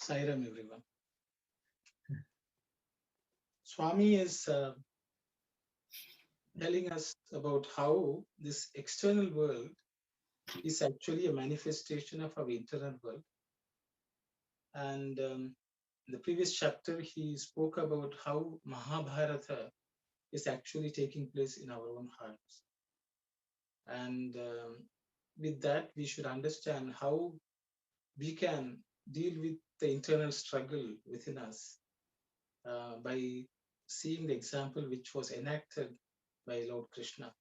Sairam, everyone. Swami is telling us about how this external world is actually a manifestation of our internal world. And in the previous chapter, he spoke about how Mahabharata is actually taking place in our own hearts. And with that, we should understand how we can deal with the internal struggle within us by seeing the example which was enacted by Lord Krishna.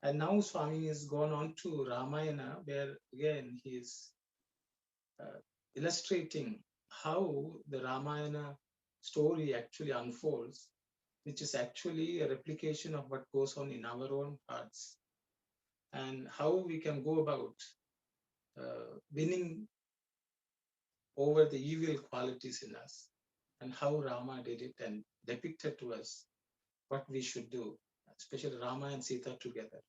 And now Swami has gone on to Ramayana, where again he is illustrating how the Ramayana story actually unfolds, which is actually a replication of what goes on in our own hearts, and how we can go about winning over the evil qualities in us, and how Rama did it and depicted to us what we should do, especially Rama and Sita together.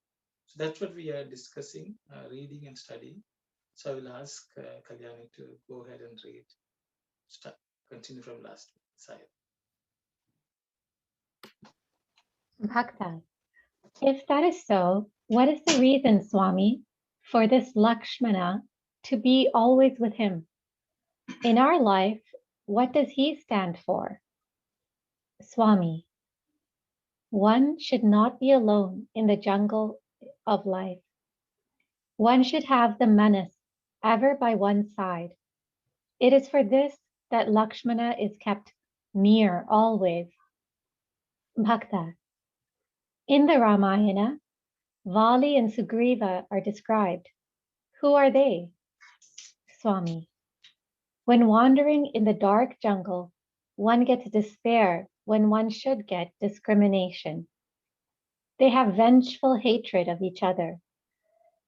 So that's what we are discussing, reading and studying. So I will ask Kalyani to go ahead and read. Continue from last week. Bhakta, if that is so, what is the reason, Swami, for this Lakshmana to be always with him? In our life, what does he stand for? Swami, one should not be alone in the jungle of life. One should have the manas ever by one's side. It is for this that Lakshmana is kept near always. Bhakta, in the Ramayana, Vali and Sugriva are described. Who are they? Swami, when wandering in the dark jungle, one gets despair when one should get discrimination. They have vengeful hatred of each other.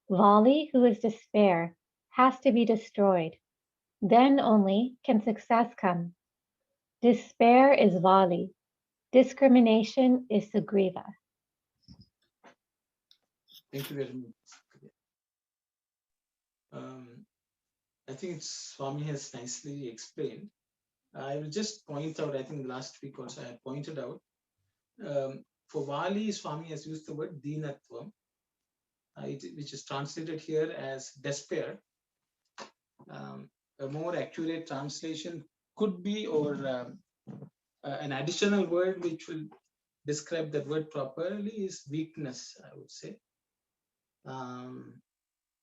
Vali, who is despair, has to be destroyed. Then only can success come. Despair is Vali. Discrimination is Sugriva. Thank you very much. I think Swami has nicely explained. I will just point out, I think last week also I had pointed out, for Vali, Swami has used the word Deenatvam, which is translated here as despair. A more accurate translation could be, or an additional word which will describe that word properly is weakness, I would say.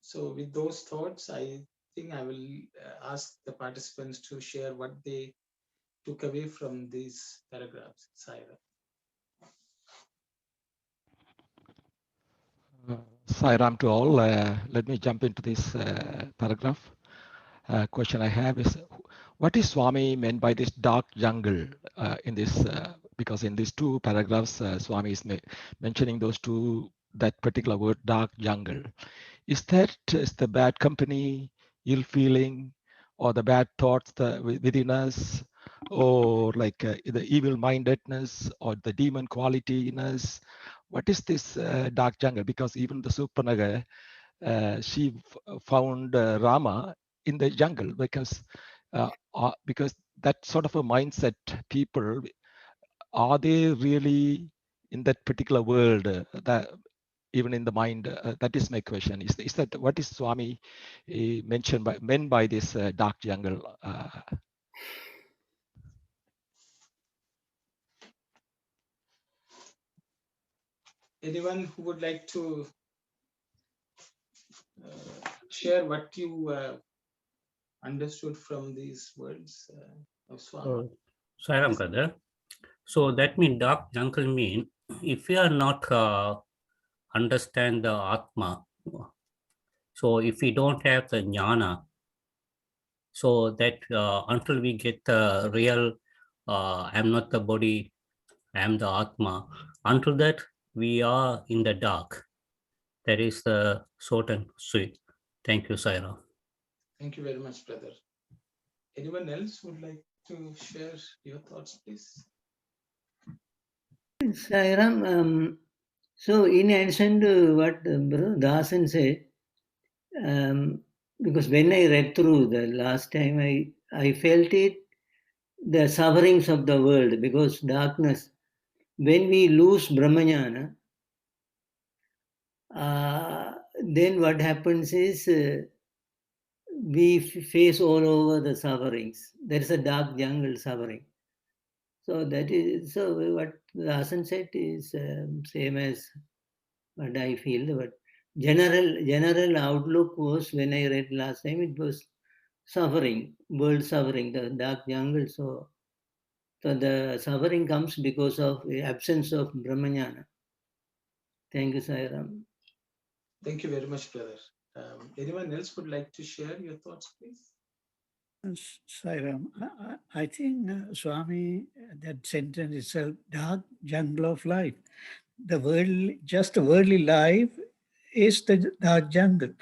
So with those thoughts, I think I will ask the participants to share what they took away from these paragraphs. Saira. Sairam to all. Let me jump into this paragraph. Question I have is, what is Swami meant by this dark jungle in this? Because in these two paragraphs, Swami is mentioning that particular word, dark jungle. Is the bad company, ill feeling, or the bad thoughts within us, or like the evil-mindedness or the demon quality in us? What is this dark jungle? Because even the Supranaga, she found Rama in the jungle because that sort of a mindset, people, are they really in that particular world that even in the mind? That is my question. Is that what is Swami meant by this dark jungle? Anyone who would like to share what you understood from these words of Swami? Sairam brother. So that means dark jungle mean if we are not understand the Atma, so if we don't have the jnana, so that until we get the real, I am not the body, I am the Atma, until that we are in the dark. That is the short and sweet. Thank you, Sairam. Thank you very much, brother. Anyone else would like to share your thoughts, please? Sairam, so in addition to what Brother Dasan said, because when I read through the last time I I felt it, the sufferings of the world, because darkness, when we lose Brahmajnana, then what happens is we face all over the sufferings. There is a dark jungle suffering. So that is, so what Hasan said is same as what I feel. But general outlook was, when I read last time, it was suffering, world suffering, the dark jungle. So the suffering comes because of the absence of Brahmajnana. Thank you, Sairam. Thank you very much, brother. Anyone else would like to share your thoughts, please? Sairam, I think Swami, that sentence itself, dark jungle of life. The world, just worldly life is the dark jungle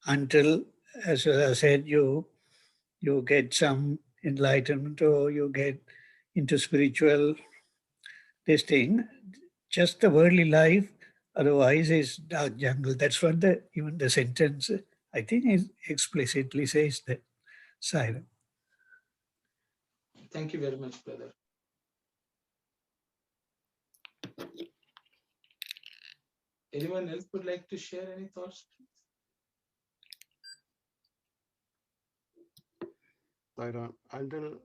until, as I said, you get some enlightenment or you get into spiritual this thing. Just the worldly life, otherwise is dark jungle. That's what even the sentence, I think, it explicitly says that. Sairam. Thank you very much, brother. Anyone else would like to share any thoughts, please? Until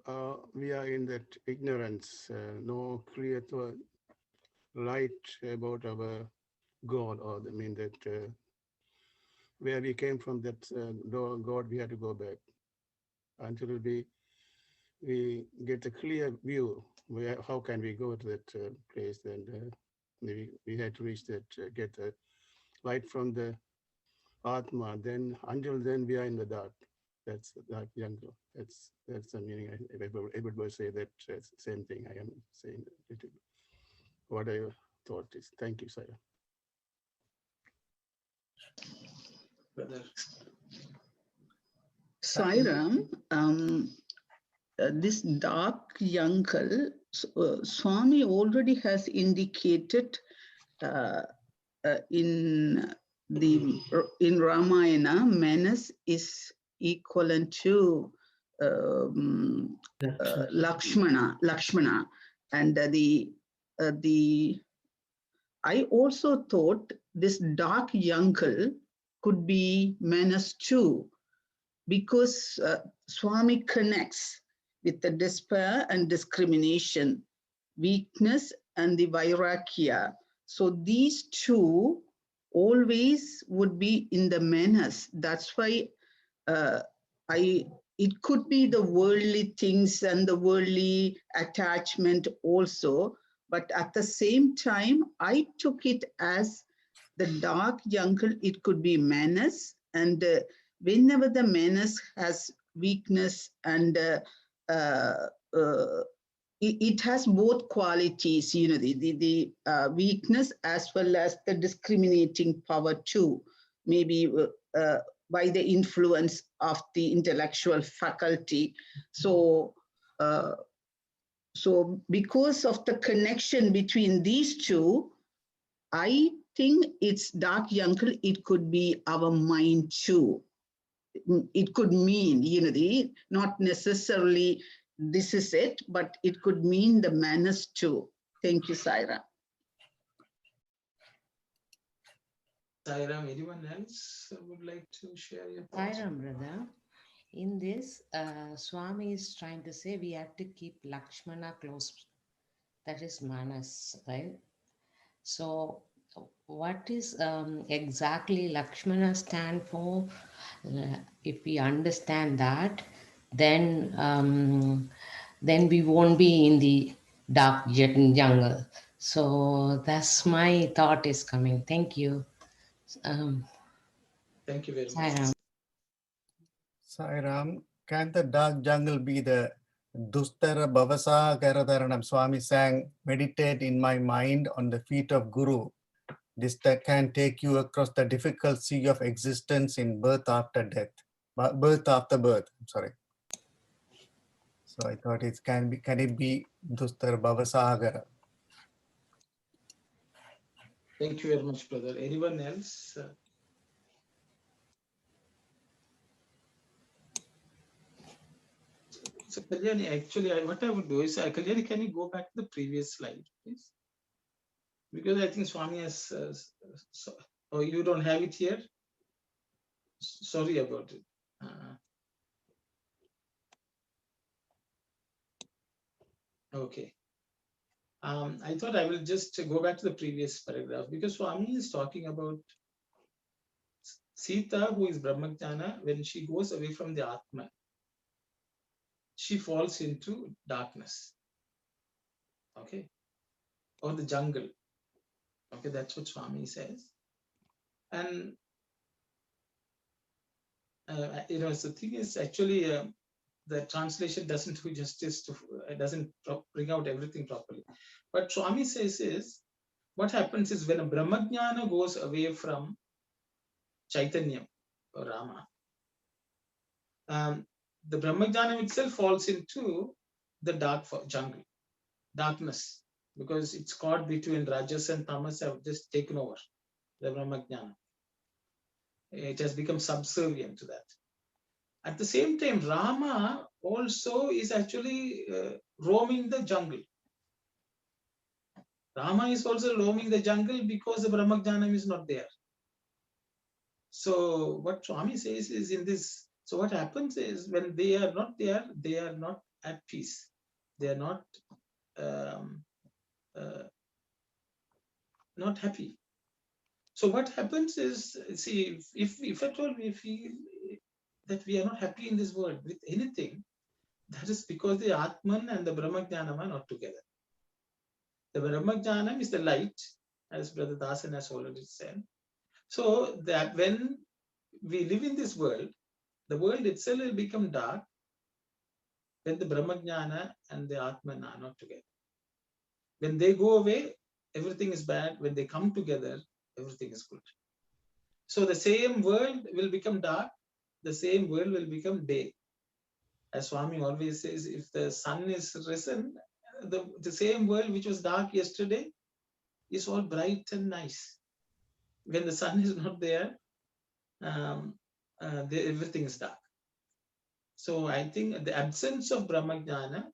we are in that ignorance, no clear light about our God, or I mean that where we came from, that God, we had to go back until we get a clear view. How can we go to that place? Then we had to reach that, get the light from the Atma. Then until then we are in the dark. That's the dark jungle. That's the meaning. Everybody say that same thing. I am saying what I thought is. Thank you, Sarah. Brother. Sairam, this dark jungle, Swami already has indicated in Ramayana, menace is equivalent to Lakshmana, and I also thought this dark jungle could be menace too, because Swami connects with the despair and discrimination, weakness and the vairagya. So these two always would be in the menace. That's why it could be the worldly things and the worldly attachment also, but at the same time, I took it as the dark jungle. It could be menace, and whenever the menace has weakness and it has both qualities, the weakness as well as the discriminating power too, maybe by the influence of the intellectual faculty. So because of the connection between these two, I think it's dark jungle. It could be our mind too. It could mean, not necessarily this is it, but it could mean the menace too. Thank you, Saira. Sairam, anyone else would like to share your thoughts? Sairam, brother. In this, Swami is trying to say we have to keep Lakshmana close. That is Manas, right? So what is exactly Lakshmana stand for? If we understand that, then we won't be in the dark jungle. So that's my thought is coming. Thank you. Thank you very much. Sairam. Sairam, can the dark jungle be the Dustara Bhavasa Karadaranam? Swami sang, meditate in my mind on the feet of Guru. This can take you across the difficult sea of existence in birth after death. Birth after birth, I'm sorry. So I thought can it be Dustara Bhavasagara? Thank you very much, brother. Anyone else? So Kalyani, actually, what I would do is, Kalyani, can you go back to the previous slide, please? Because I think Swami has, oh, you don't have it here? Sorry about it. Okay. I thought I will just go back to the previous paragraph, because Swami is talking about Sita, who is Brahmajnana. When she goes away from the Atma, she falls into darkness, okay, or the jungle. Okay, that's what Swami says. And the thing is, actually, the translation doesn't do justice to, doesn't bring out everything properly. But Swami says is, what happens is when a Brahmajnana goes away from Chaitanya or Rama, the Brahmajnana itself falls into the dark jungle, darkness, because it's caught between Rajas and Tamas have just taken over the Brahmajnana. It has become subservient to that. At the same time, Rama also is actually roaming the jungle. Rama is also roaming the jungle because the Brahmajnanam is not there. So what Swami says is in this, so what happens is when they are not there, they are not at peace. They are not happy. So what happens is, see, if at all we feel that we are not happy in this world with anything, that is because the Atman and the Brahmajnanam are not together. The Brahmajnanam is the light, as Brother Dasan has already said. So that when we live in this world, the world itself will become dark when the Brahmajnana and the Atman are not together. When they go away, everything is bad. When they come together, everything is good. So the same world will become dark, the same world will become day. As Swami always says, if the sun is risen, the same world which was dark yesterday is all bright and nice. When the sun is not there, everything is dark. So I think the absence of Brahmajnana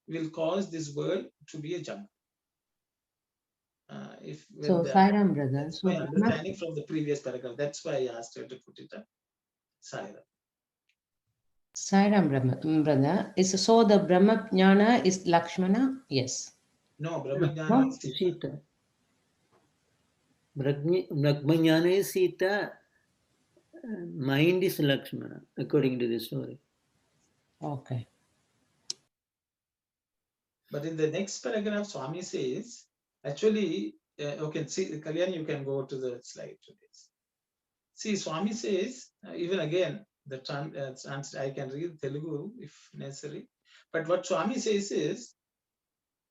will cause this world to be a jungle. Sairam, brother. That's my understanding from the previous paragraph. That's why I asked her to put it up. Sairam. Sairam, brother. So the Brahmajnana is Lakshmana? Yes. No, Brahmajnana is Sita. Brahmajnana is Sita. Mind is Lakshmana, according to the story. Okay. But in the next paragraph, Swami says, actually, okay, see, Kalyani, you can go to the slide to this. See, Swami says, even again, I can read Telugu if necessary. But what Swami says is,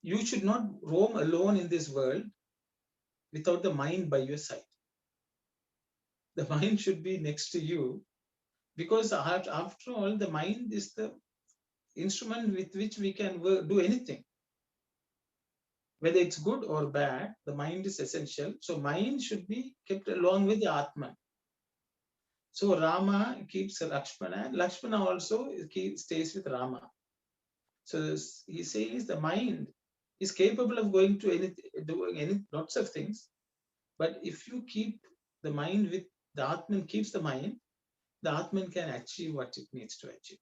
you should not roam alone in this world without the mind by your side. The mind should be next to you, because after all, the mind is the instrument with which we can do anything. Whether it's good or bad, the mind is essential. So mind should be kept along with the Atman. So Rama keeps Lakshmana. Lakshmana also stays with Rama. So he says the mind is capable of going to doing lots of things. But if you keep the mind with the Atman, keeps the mind, the Atman can achieve what it needs to achieve.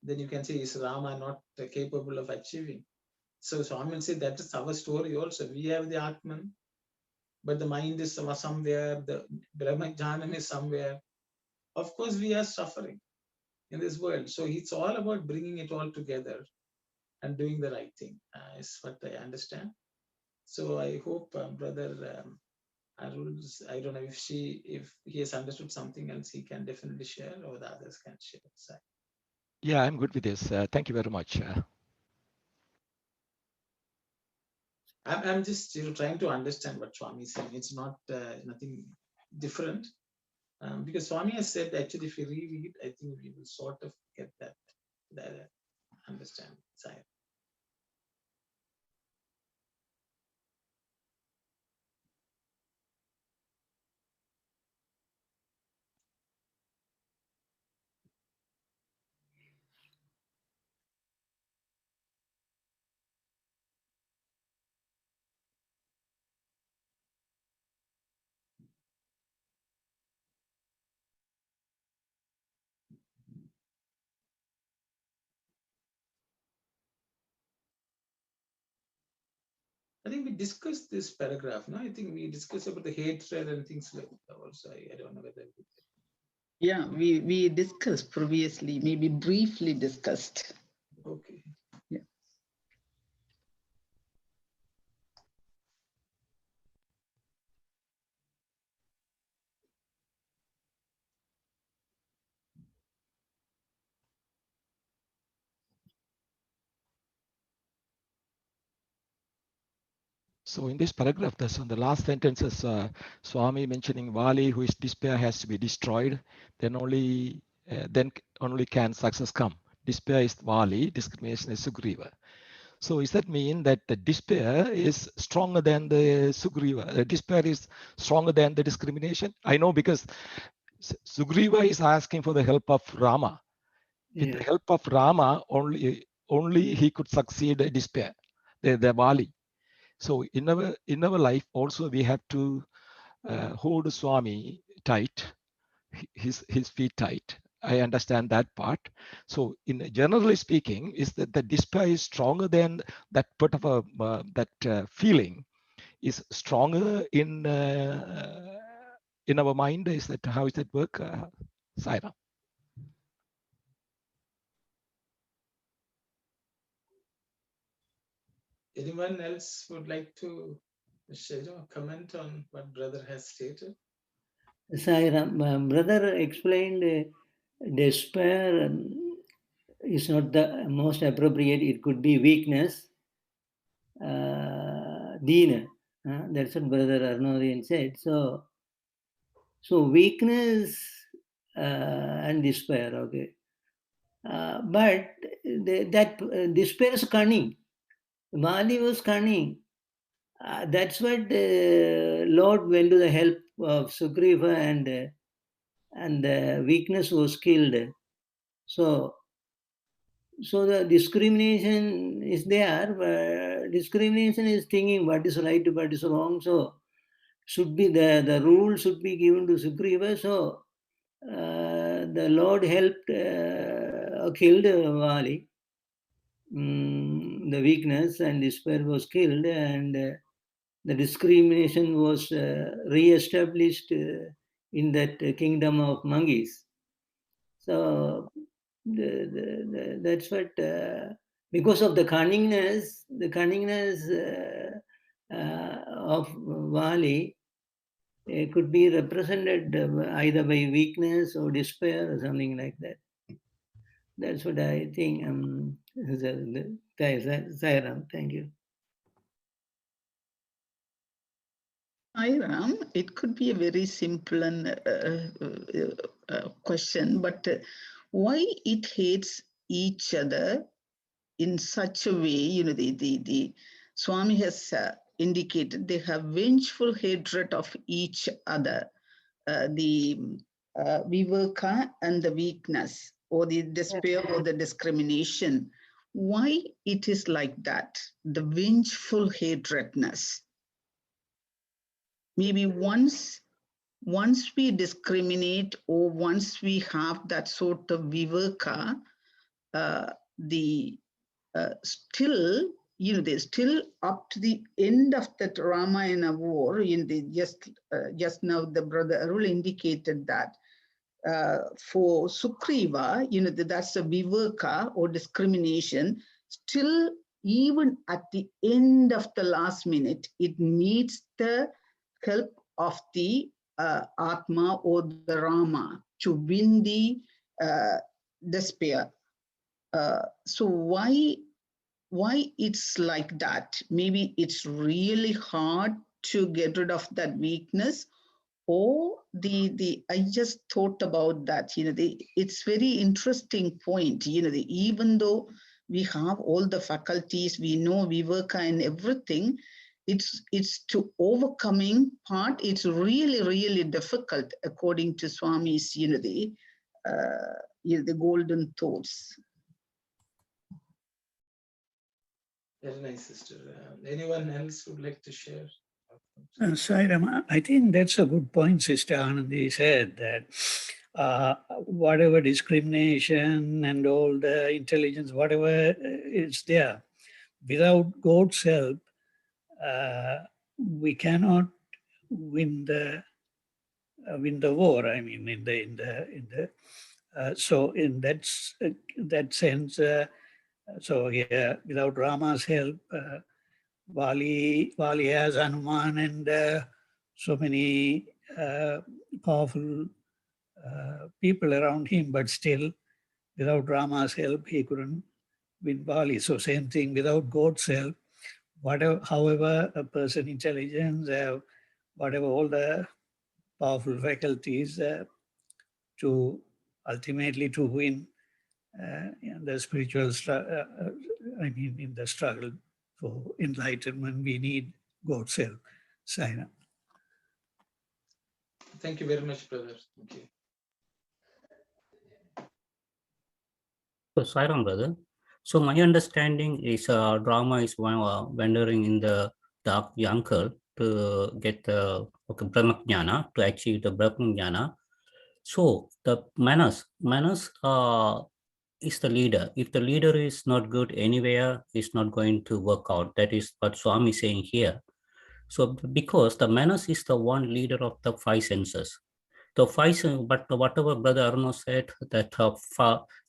Then you can say, is Rama not capable of achieving? So Swami will say that is our story also. We have the Atman, but the mind is somewhere, the Brahmajnanam is somewhere. Of course, we are suffering in this world. So it's all about bringing it all together and doing the right thing, is what I understand. So I hope Brother Arul, I don't know if he has understood something else, he can definitely share, or the others can share. Yeah, I'm good with this. Thank you very much. I'm just trying to understand what Swami is saying. It's not nothing different. Because Swami has said, actually, if we reread, I think we will sort of get that understand side. I think we discussed this paragraph. No, I think we discussed about the hatred and things like that also. I don't know whether. Yeah, we discussed previously, maybe briefly discussed. Okay. Yeah. So in this paragraph, that's on the last sentences, Swami mentioning Vali, who is despair, has to be destroyed. Then only can success come. Despair is Vali, discrimination is Sugriva. So does that mean that the despair is stronger than the Sugriva? The despair is stronger than the discrimination? I know because Sugriva is asking for the help of Rama. With the help of Rama, only he could succeed despair, the Vali. So in our life also we have to hold Swami tight, his feet tight. I understand that part. So in generally speaking, is that the despair is stronger than that part of that feeling is stronger in our mind. Is that how does that work, Saira? Anyone else would like to comment on what brother has stated? Sairam, brother explained despair is not the most appropriate. It could be weakness, Dina. That's what Brother Arnodian said. So weakness and despair, okay. But that despair is cunning. Mali was cunning. That's what Lord went to the help of Sugriva, and the weakness was killed. So the discrimination is there, but discrimination is thinking what is right, what is wrong. So should be the rule should be given to Sugriva. So the Lord helped killed Vali. The weakness and despair was killed, and the discrimination was re-established in that kingdom of monkeys. So that's what, because of the cunningness of Vali, it could be represented either by weakness or despair or something like that. That's what I think. Sairam, thank you. Sairam, it could be a very simple and question, but why it hates each other in such a way? The Swami has indicated they have vengeful hatred of each other. The viveka and the weakness, or the despair or the discrimination. Why it is like that? The vengeful hatredness. Maybe once we discriminate, or once we have that sort of viveka, still, they're still up to the end of that Ramayana war. Just now the brother Arul indicated that for Sugriva, that's a viveka or discrimination. Still, even at the end of the last minute, it needs the help of the Atma or the Rama to win the despair. So why it's like that? Maybe it's really hard to get rid of that weakness, or I just thought about that. It's very interesting point. Even though we have all the faculties, we know viveka and everything, it's to overcoming part. It's really difficult, according to Swami's the golden thoughts. Very nice, sister. Anyone else would like to share? Sairam, I think that's a good point, Sister Anandi said, that whatever discrimination and all the intelligence, whatever is there, without God's help, we cannot win the war. I mean, so in that sense, so yeah, without Rama's help, Bali has Hanuman and so many powerful people around him, but still, without Rama's help, he couldn't win Bali. So same thing, without God's help, however a person intelligence, whatever all the powerful faculties to ultimately to win in the spiritual, in the struggle for enlightenment, we need God's help. Saina. Thank you very much, brother. Thank you. So, Sairam, brother. So, my understanding is drama is wandering in the dark jungle to get the Brahmajnana, to achieve the Brahmajnana. So, the Manas is the leader. If the leader is not good anywhere, it's not going to work out. That is what Swami is saying here. So, because the Manas is the one leader of the five senses. But whatever Brother Arno said, that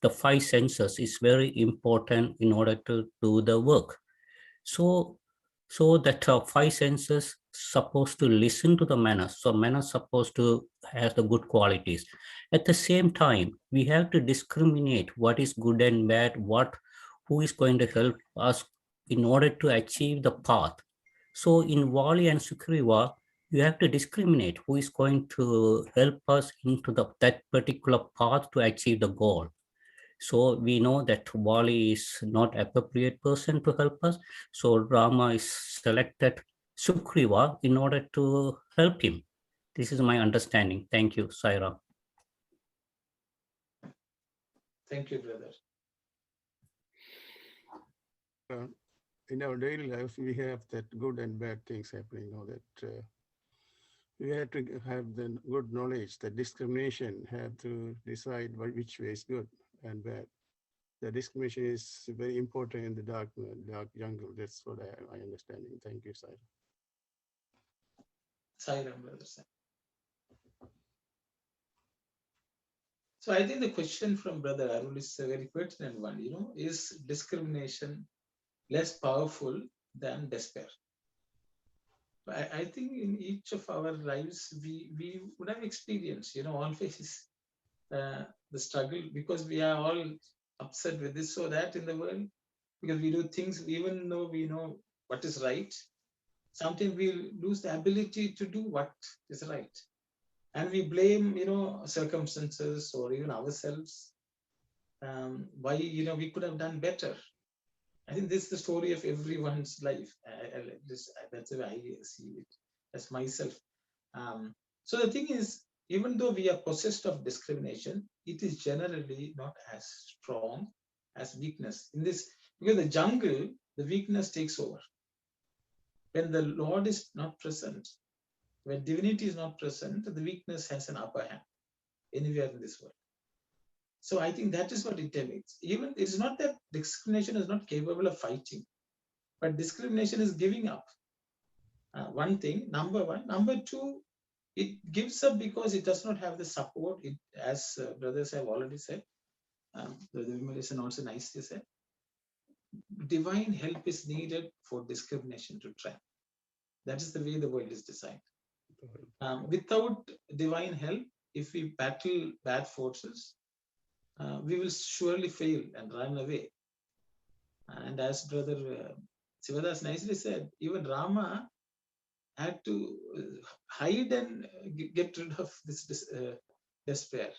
the five senses is very important in order to do the work. So that five senses supposed to listen to the manas. So manas supposed to have the good qualities. At the same time, we have to discriminate what is good and bad, who is going to help us in order to achieve the path. So in Vali and Sugriva, you have to discriminate who is going to help us into that particular path to achieve the goal. So we know that Vali is not appropriate person to help us. So Rama is selected Sugriva in order to help him. This is my understanding. Thank you, Saira. Thank you, brother. In our daily life, we have that good and bad things happening. That we have to have the good knowledge, the discrimination, have to decide which way is good and bad. The discrimination is very important in the dark jungle. That's what I understanding. Thank you, Sai. Silent, brother. So I think the question from Brother Arul is a very pertinent one. Is discrimination less powerful than despair? I think in each of our lives, we would have experienced, always the struggle, because we are all upset with this or that in the world, because we do things even though we know what is right. Sometimes we lose the ability to do what is right. And we blame, circumstances or even ourselves. Why, we could have done better. I think this is the story of everyone's life. That's the way I see it as myself. So the thing is, even though we are possessed of discrimination, it is generally not as strong as weakness. In this, because the jungle, the weakness takes over. When the Lord is not present, when divinity is not present, the weakness has an upper hand anywhere in this world. So I think that is what it means. Even it's not that discrimination is not capable of fighting, but discrimination is giving up. One thing, number one. Number two, it gives up because it does not have the support. As brothers have already said, the Vimalation also nicely said, divine help is needed for discrimination to triumph. That is the way the world is designed. Without divine help, if we battle bad forces, we will surely fail and run away. And as Brother Sivadas nicely said, even Rama had to hide and get rid of this despair.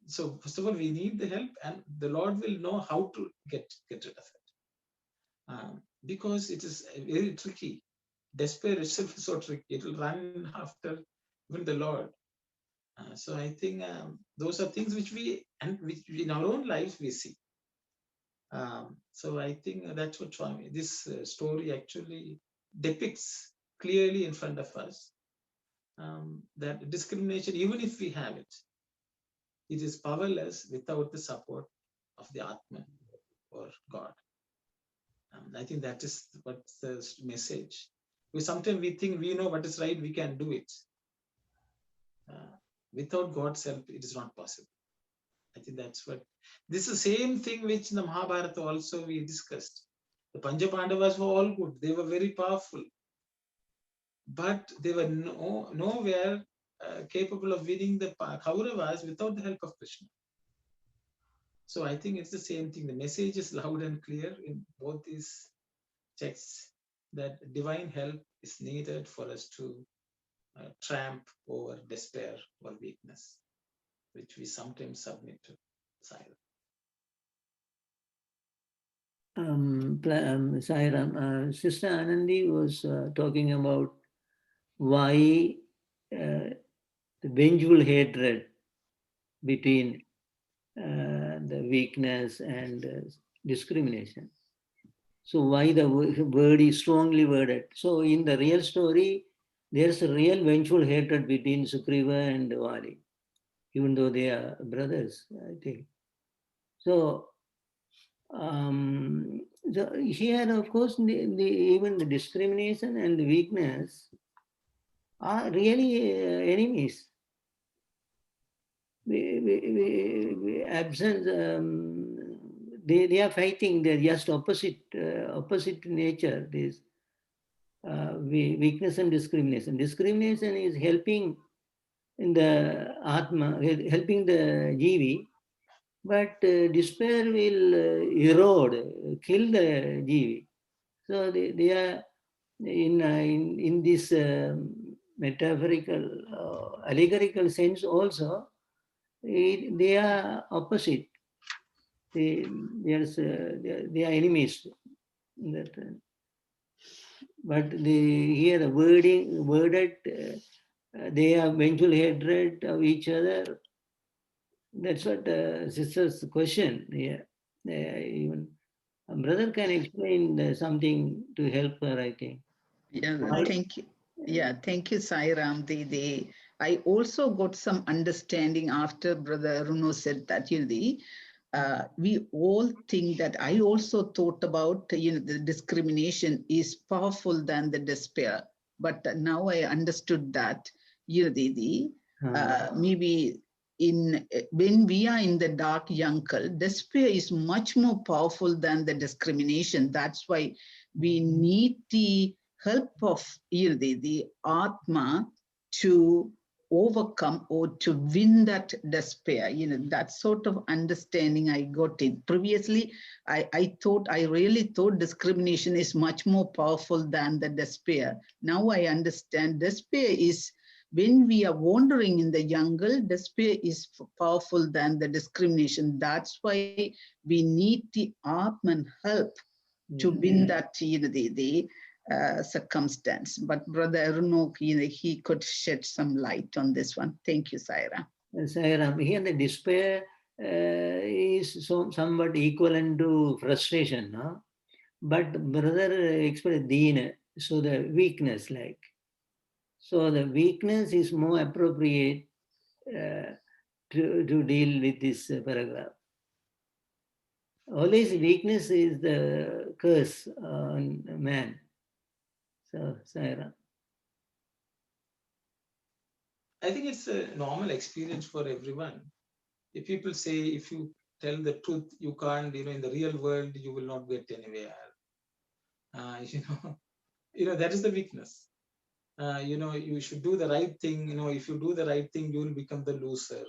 So first of all, we need the help, and the Lord will know how to get rid of it. Because it is very tricky. Despair itself is so tricky. It will run after even the Lord. So I think those are things which which in our own lives we see. So I think that's what this story actually depicts clearly in front of us, that discrimination, even if we have it, it is powerless without the support of the Atman or God. I think that is what's the message. Because sometimes we think we know what is right, we can do it. Without God's help, it is not possible. I think that's what, this is the same thing which in the Mahabharata also we discussed. The Pancha Pandavas were all good. They were very powerful. But they were nowhere capable of winning the Kauravas without the help of Krishna. So I think it's the same thing. The message is loud and clear in both these texts that divine help is needed for us to tramp over despair or weakness, which we sometimes submit to silence. Sairam, Sister Anandi was talking about why the vengeful hatred between the weakness and discrimination. So why the word is strongly worded. So in the real story, there's a real vengeful hatred between Sugriva and Vali, even though they are brothers, I think. So here, of course, even the discrimination and the weakness are really enemies. Absence, they are fighting. They're just opposite nature. This weakness and discrimination. Discrimination is helping in the Atma, helping the Jivi, but despair will erode, kill the Jivi. So they are in this metaphorical, allegorical sense also, they are opposite. They are enemies. But here the worded, they are vengeful hatred of each other. That's what sister's question. Yeah, even a brother can explain something to help her, I think. Yeah, thank you. Yeah, thank you, Sairam. I also got some understanding after Brother Runo said that, we all think that I also thought about, the discrimination is powerful than the despair. But now I understood that, maybe when we are in the dark Yankal, despair is much more powerful than the discrimination. That's why we need the help of the Atma to overcome or to win that despair. That sort of understanding I got it. Previously, I really thought discrimination is much more powerful than the despair. Now I understand despair is, when we are wandering in the jungle, despair is powerful than the discrimination. That's why we need the Atman help to win that, the circumstance. But Brother Arunok, he could shed some light on this one. Thank you, Saira. Saira, here the despair is somewhat equivalent to frustration, no? But brother expressed deen, so the weakness, like. So the weakness is more appropriate to deal with this paragraph. Always weakness is the curse on man. So, Saira. I think it's a normal experience for everyone. If people say, if you tell the truth, you can't, in the real world, you will not get anywhere. That is the weakness. You should do the right thing. If you do the right thing, you will become the loser.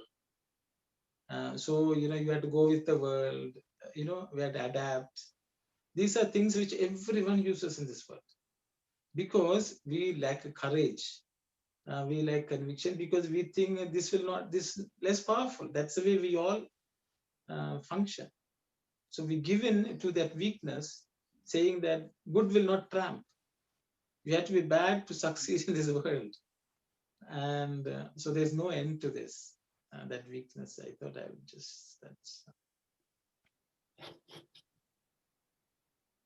So, you have to go with the world, we have to adapt. These are things which everyone uses in this world, because we lack courage. We lack conviction, because we think this is less powerful. That's the way we all function. So we give in to that weakness, saying that good will not triumph. You have to be bad to succeed in this world. And so there's no end to this, that weakness. I thought I would that's.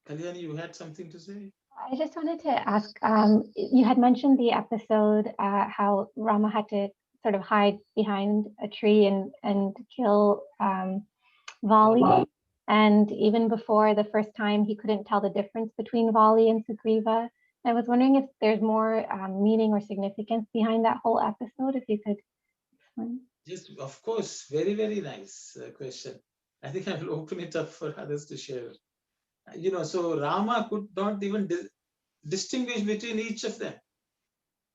Kalyani, you had something to say? I just wanted to ask, you had mentioned the episode, how Rama had to sort of hide behind a tree and kill Vali. And even before the first time, he couldn't tell the difference between Vali and Sugriva. I was wondering if there's more meaning or significance behind that whole episode, if you could explain. Yes, of course. Very, very nice question. I think I will open it up for others to share. So Rama could not even distinguish between each of them.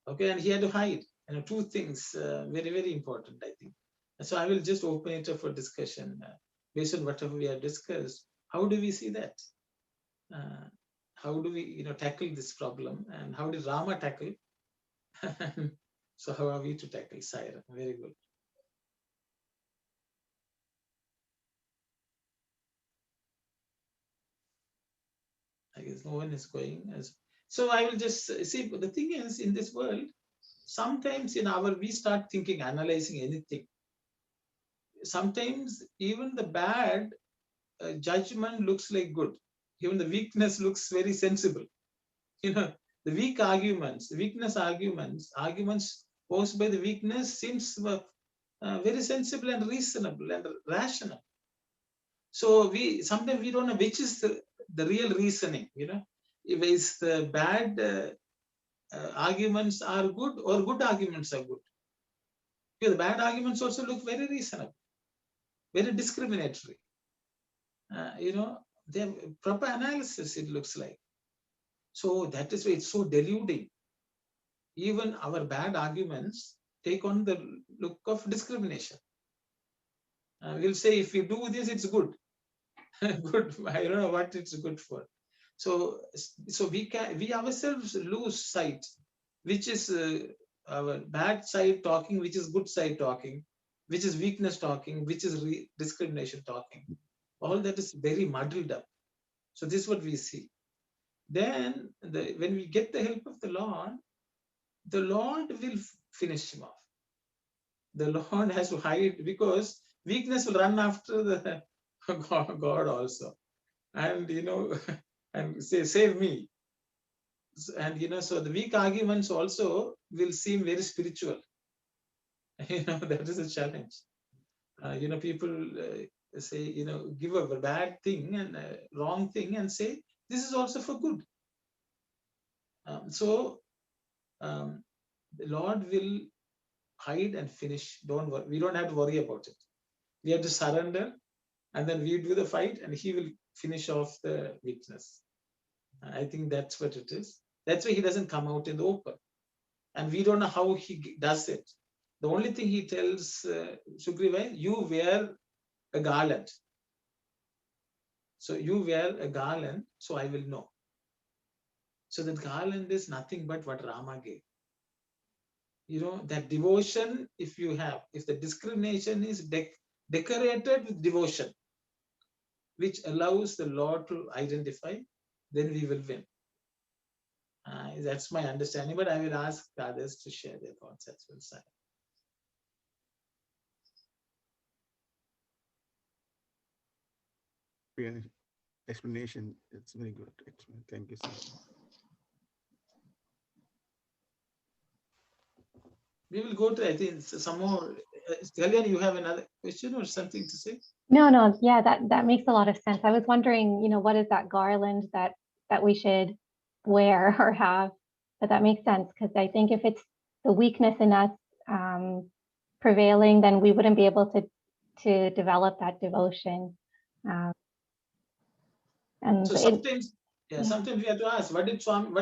Okay, and he had to hide. Two things, very, very important, I think. So I will just open it up for discussion based on whatever we have discussed. How do we see that? How do we, tackle this problem? And how did Rama tackle? So how are we to tackle Saira? Very good. I guess no one is going. So I will just see, the thing is, in this world, sometimes we start thinking, analyzing anything. Sometimes even the bad judgment looks like good. Even the weakness looks very sensible. The weak arguments, arguments posed by the weakness seems very sensible and reasonable and rational. So sometimes we don't know which is the real reasoning. If it's the bad arguments are good or good arguments are good. Because the bad arguments also look very reasonable, very discriminatory. They have proper analysis, it looks like. So that is why it's so deluding. Even our bad arguments take on the look of discrimination. We'll say if we do this, it's good. Good. I don't know what it's good for. So we ourselves lose sight, which is our bad side talking, which is good side talking, which is weakness talking, which is discrimination talking. All that is very muddled up. So this is what we see. Then when we get the help of the Lord will finish him off. The Lord has to hide because weakness will run after the God also. And, and say, save me. And, so the weak arguments also will seem very spiritual. That is a challenge. People say, give a bad thing and a wrong thing and say, this is also for good. The Lord will hide and finish. Don't worry. We don't have to worry about it. We have to surrender, and then we do the fight, and he will finish off the weakness. I think that's what it is. That's why he doesn't come out in the open. And we don't know how he does it. The only thing he tells Sugriva, you wear a garland. So you wear a garland, so I will know. So that garland is nothing but what Rama gave. That devotion, if the discrimination is decorated with devotion, which allows the Lord to identify, then we will win. That's my understanding, but I will ask others to share their thoughts as well. Sir. Explanation, it's very good. Thank you, sir. We will go to, I think, some more. Kalyan, you have another question or something to say? No, yeah, that makes a lot of sense. I was wondering, what is that garland that we should wear or have? But that makes sense, because I think if it's the weakness in us prevailing, then we wouldn't be able to develop that devotion. And so sometimes, sometimes we have to ask, what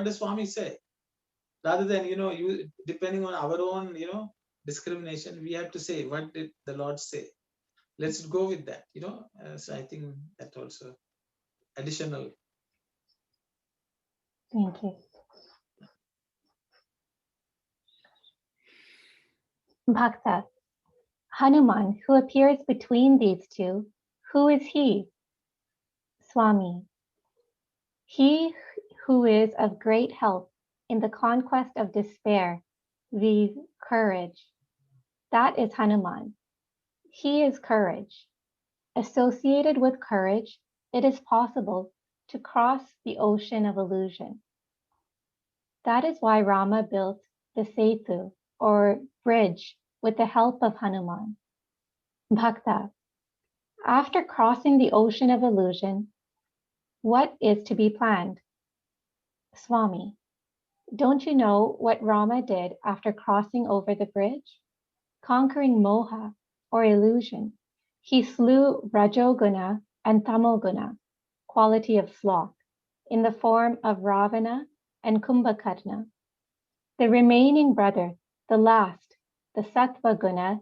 does Swami say? Rather than, depending on our own, discrimination, we have to say, what did the Lord say? Let's go with that, So I think that also additional. Thank you. Bhakta, Hanuman, who appears between these two, who is he? Swami, he who is of great help in the conquest of despair, viz. Courage. That is Hanuman. He is courage. Associated with courage, it is possible to cross the ocean of illusion. That is why Rama built the Setu, or bridge, with the help of Hanuman. Bhakta, After crossing the ocean of illusion, what is to be planned? Swami, don't you know what Rama did after crossing over the bridge? Conquering moha, or illusion, he slew Rajoguna and Tamoguna, quality of sloth, in the form of Ravana and Kumbhakarna. The remaining brother, the last, the Sattva Guna,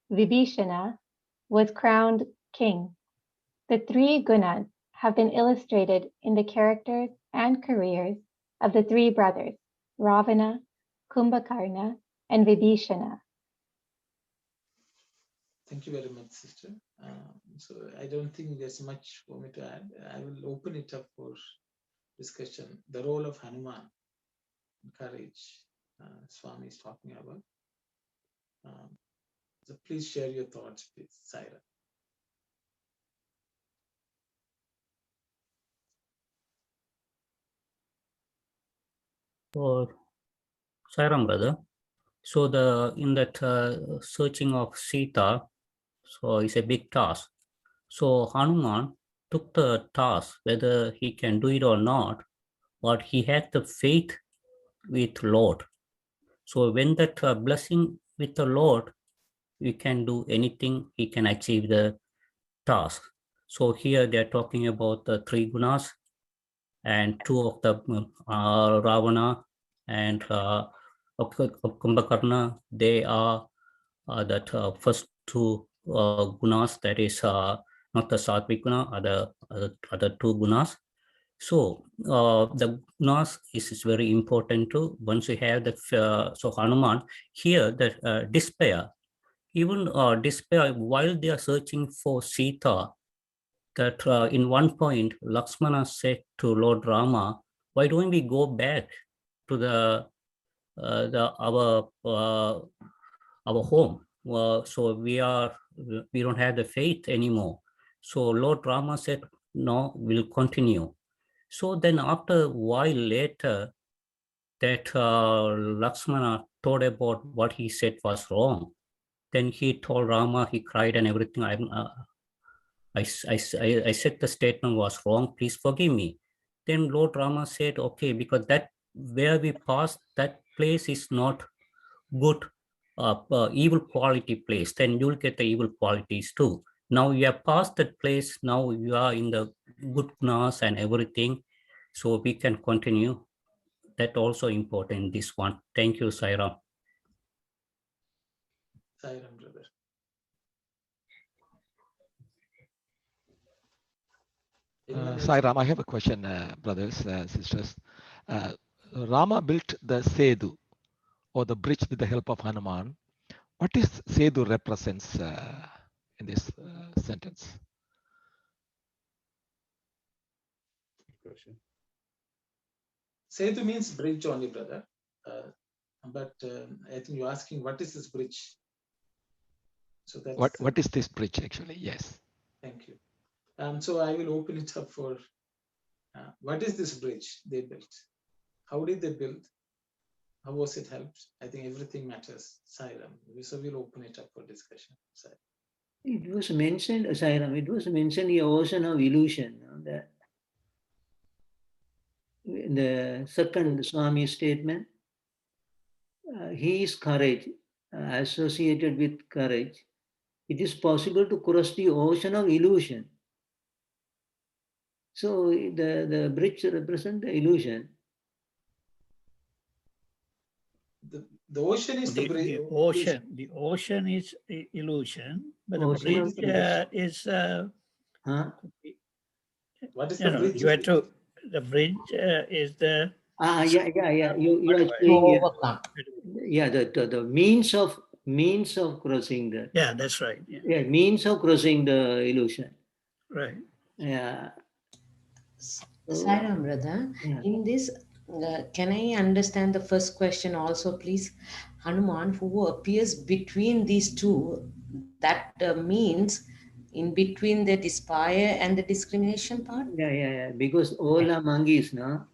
Vibhishana, was crowned king. The three gunas have been illustrated in the characters and careers of the three brothers, Ravana, Kumbhakarna, and Vibhishana. Thank you very much, sister. So I don't think there's much for me to add. I will open it up for discussion. The role of Hanuman, courage, Swami is talking about. So please share your thoughts, please, Saira. So, Sairam brother. So in that searching of Sita, so it's a big task. So Hanuman took the task, whether he can do it or not, but he had the faith with Lord. So when that blessing with the Lord, we can do anything, he can achieve the task. So here they're talking about the three gunas, and two of the Ravana and Kumbhakarna, they are that first two gunas, that is not the Sattvic guna, other two gunas. So the gunas is very important too. Once you have the, so Hanuman, here the despair, even despair, while they are searching for Sita, that in one point, Lakshmana said to Lord Rama, why don't we go back to our home? So we don't have the faith anymore. So Lord Rama said, no, we'll continue. So then after a while later, that Lakshmana thought about what he said was wrong. Then he told Rama, he cried and everything. I said the statement was wrong, please forgive me. Then Lord Rama said, okay, because that where we passed, that place is not good, evil quality place, then you'll get the evil qualities too. Now you have passed that place, now you are in the good gunas and everything, so we can continue. That also important, this one. Thank you, Sairam. Sairam, brother. Sairam, I have a question, brothers, sisters. Rama built the Sedu, or the bridge, with the help of Hanuman. What is Sedu represents in this sentence? Setu means bridge only, brother. But I think you're asking, what is this bridge? So that's what is this bridge actually? Yes. Thank you. So I will open it up for what is this bridge they built? How did they build? How was it helped? I think everything matters, Sairam. So we'll open it up for discussion. It was mentioned, Sairam, it was mentioned the ocean of illusion. The second Swami statement, he is courage, associated with courage. It is possible to cross the ocean of illusion. So the bridge represents the illusion. The ocean is the bridge. The ocean is illusion, but the bridge is. What is the bridge? You have to. The bridge is the. Yeah. You are saying. Yeah, the means of crossing the. Yeah, that's right. Yeah, means of crossing the illusion. Right. Yeah. Sairam, brother, in this, can I understand the first question also, please? Hanuman, who appears between these two, that means in between the despair and the discrimination part? Yeah. Because all are monkeys, no?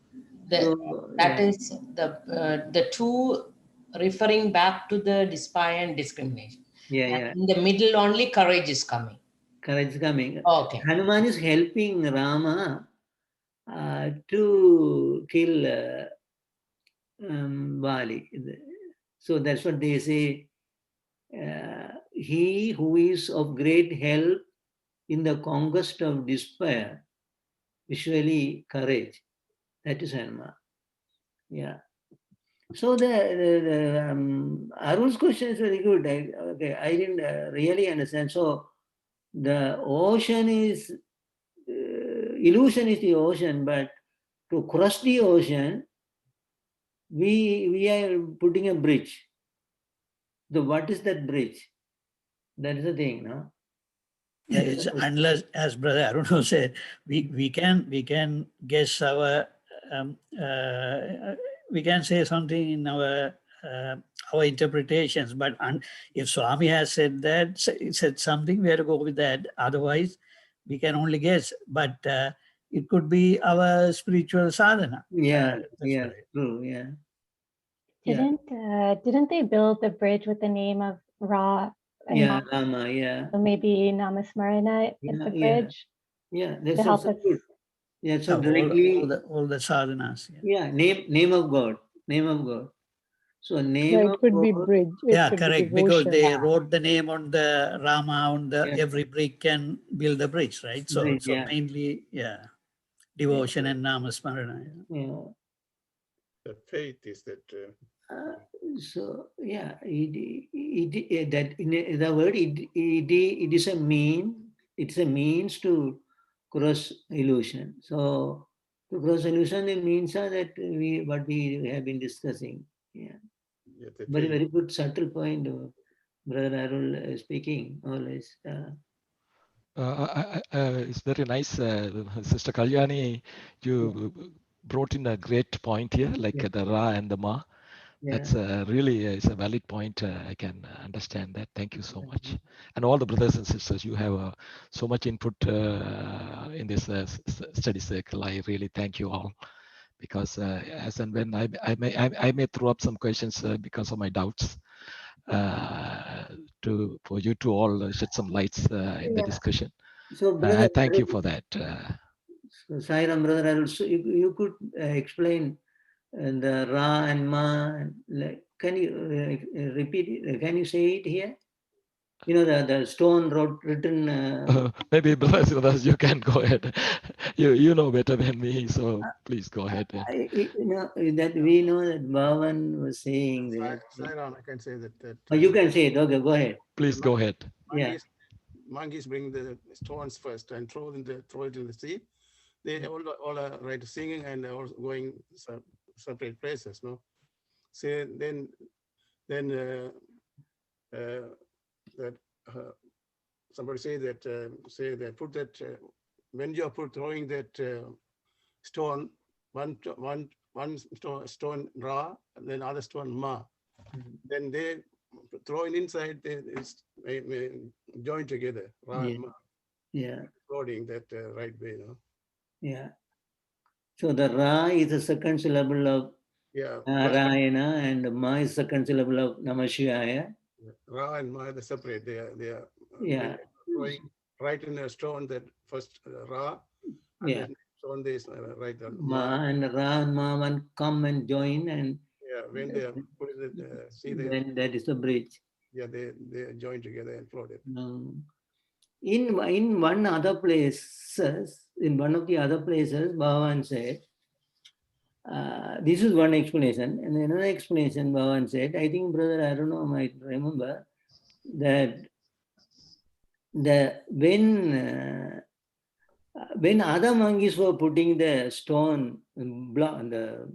That is the two referring back to the despair and discrimination. Yeah. In the middle only courage is coming. courage coming. Okay. Hanuman is helping Rama to kill Bali. So that's what they say. He who is of great help in the conquest of despair, usually courage. That is Hanuman. Yeah. So the Arun's question is very good. I didn't really understand. So the ocean is, illusion is the ocean, but to cross the ocean, we are putting a bridge. What is that bridge? That is the thing, no? Yes, unless, as Brother Arun said, we can guess our we can say something in our interpretations, but if Swami has said that, said something, we have to go with that. Otherwise, we can only guess. But it could be our spiritual sadhana. Yeah, that's right. True, yeah. Didn't they build the bridge with the name of Ra and Yeah, Ma? Rama, yeah. So maybe Namasmarana is the bridge Yeah, that's to help also us. good. Yeah, so directly. All the sadhanas. Yeah, name of God. Name of God. So name Yeah, of it could be God. bridge. It Yeah, could be correct. Because devotion. they wrote the name on the Rama on the every brick can build a bridge, right? So Bridge, yeah. mainly, devotion and namasmarana. Yeah. The faith is that. So yeah, that in the word it is a mean. It's a means to cross illusion. So to cross illusion, the means are that what we have been discussing. Yeah. Very good subtle point, Brother Arul speaking always. It's very nice, Sister Kalyani. You brought in a great point here, like the Ra and the Ma. That's really is a valid point. I can understand that. Thank you so much. And all the brothers and sisters, you have so much input in this study circle. I really thank you all, because as and when I may throw up some questions because of my doubts. For you to all shed some lights in the discussion. So, I thank you for that. Sairam, Brother Arul, so you could explain the Ra and Ma. Can you repeat it? Can you say it here? You know, the stone written. Maybe brothers, you can go ahead. You know better than me, so please go ahead. That we know that Bhagawan was saying that. Sairam, I can say that. You can say it. Okay, go ahead. Please go ahead. Monkeys bring the stones first and throw it in the sea. They all are right singing and all going separate places. No, so then that somebody say that put that when you are throwing that stone, one stone Ra and then other stone Ma, then they throw it inside, they join together. Ra and Ma. Yeah. Floating that right way, no? Yeah. So the Ra is the second syllable of Narayana and Ma is second syllable of Namah Shivaya. Ra and Ma are separate. They are throwing right in a stone that first Ra and then stone this right on Ma and Ra and Ma one come and join and when they put it see then that is the bridge. Yeah, they join together and floated. In one other places, in one of the other places, Bhagavan said, this is one explanation. And another explanation, Bhagavan said, I think Brother Aruna might remember that when other monkeys were putting the stone, the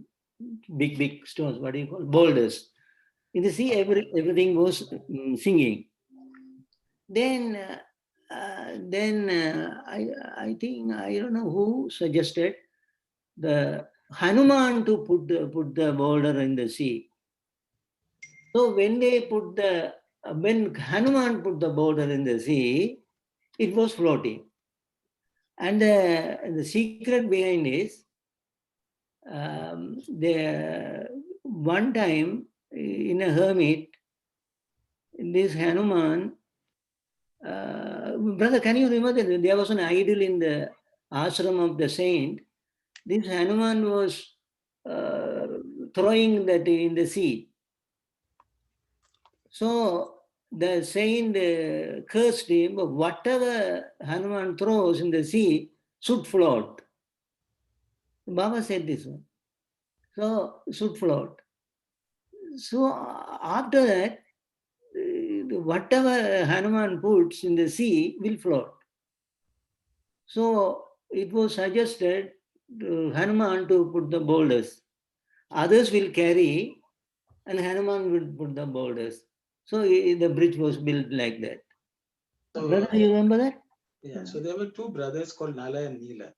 big stones, what do you call boulders, in the sea, everything was singing. Then I think, I don't know who suggested the Hanuman to put the boulder in the sea. So when Hanuman put the boulder in the sea, it was floating. And the secret behind is, one time in a hermit, this Hanuman Brother, can you remember that there was an idol in the ashram of the saint? This Hanuman was throwing that in the sea. So the saint cursed him, but whatever Hanuman throws in the sea should float. Baba said this one. So should float. So after that, whatever Hanuman puts in the sea will float. So it was suggested Hanuman to put the boulders. Others will carry and Hanuman will put the boulders. So the bridge was built like that. So, Brother, you remember that? yeah, so there were two brothers called Nala and Neela.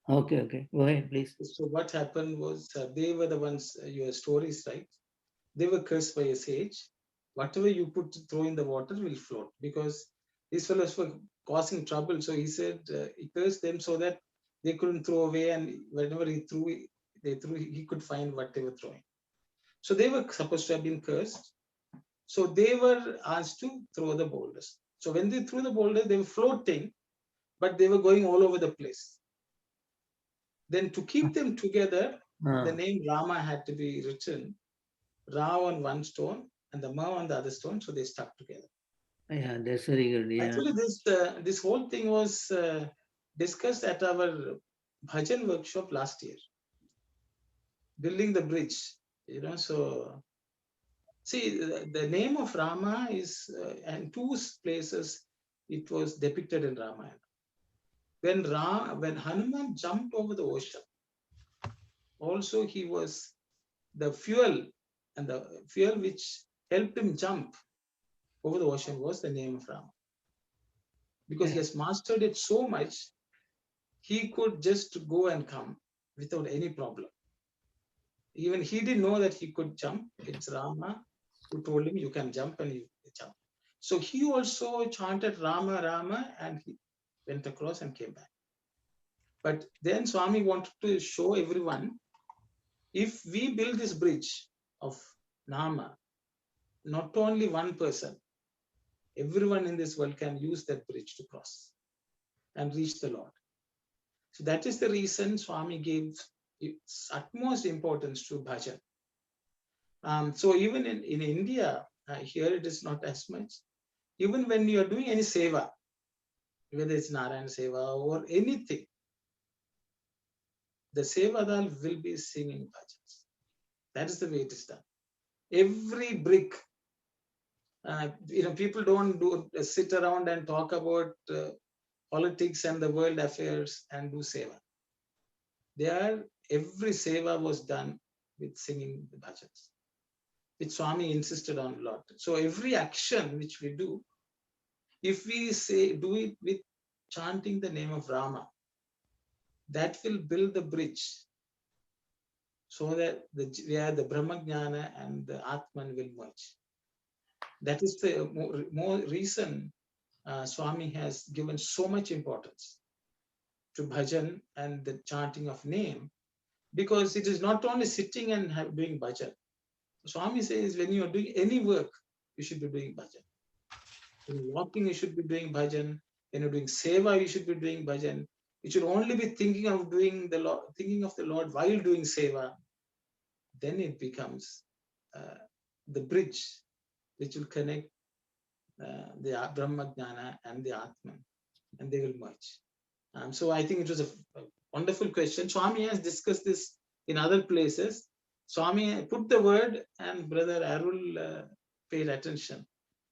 Okay. Go ahead, please. So what happened was they were the ones, your stories, right? They were cursed by a sage. Whatever you throw in the water will float, because these fellows were causing trouble. So he said he cursed them so that they couldn't throw away, and whenever he threw, he could find what they were throwing. So they were supposed to have been cursed. So they were asked to throw the boulders. So when they threw the boulders, they were floating, but they were going all over the place. Then to keep them together, the name Rama had to be written, Ra on one stone and the Ma on the other stone, so they stuck together. Yeah, that's very good. Yeah. Actually, this whole thing was discussed at our bhajan workshop last year, building the bridge. So see, the name of Rama is, and two places it was depicted in Ramayana. When Hanuman jumped over the ocean, also he was the fuel, and the fuel which helped him jump over the ocean was the name of Rama. Because he has mastered it so much, he could just go and come without any problem. Even he didn't know that he could jump. It's Rama who told him you can jump, and he jumped. So he also chanted Rama, Rama, and he went across and came back. But then Swami wanted to show everyone, if we build this bridge of Nama, not only one person, everyone in this world can use that bridge to cross and reach the Lord. So that is the reason Swami gave its utmost importance to bhajan. So even in India, here it is not as much. Even when you are doing any seva, whether it's Narayan seva or anything, the sevadal will be singing bhajans. That is the way it is done. Every brick, people don't sit around and talk about politics and the world affairs and do seva. Every seva was done with singing the bhajans, which Swami insisted on a lot. So every action which we do, if we do it with chanting the name of Rama, that will build the bridge, so that the Brahma Jnana and the Atman will merge. That is the more reason Swami has given so much importance to bhajan and the chanting of name, because it is not only sitting and doing bhajan. Swami says when you are doing any work, you should be doing bhajan. When you're walking, you should be doing bhajan. When you're doing seva, you should be doing bhajan. You should only be thinking of the Lord while doing seva. Then it becomes the bridge which will connect the Brahma Jnana and the Atman, and they will merge. So I think it was a wonderful question. Swami has discussed this in other places. Swami put the word, and Brother Arul paid attention.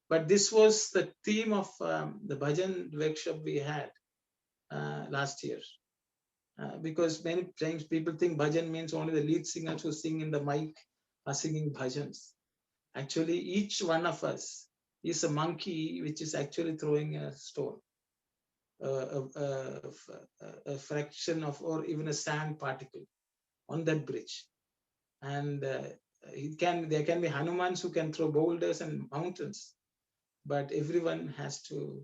But this was the theme of the bhajan workshop we had last year. Because many times people think bhajan means only the lead singers who sing in the mic are singing bhajans. Actually, each one of us is a monkey which is actually throwing a stone, a fraction of, or even a sand particle on that bridge. And there can be Hanumans who can throw boulders and mountains, but everyone has to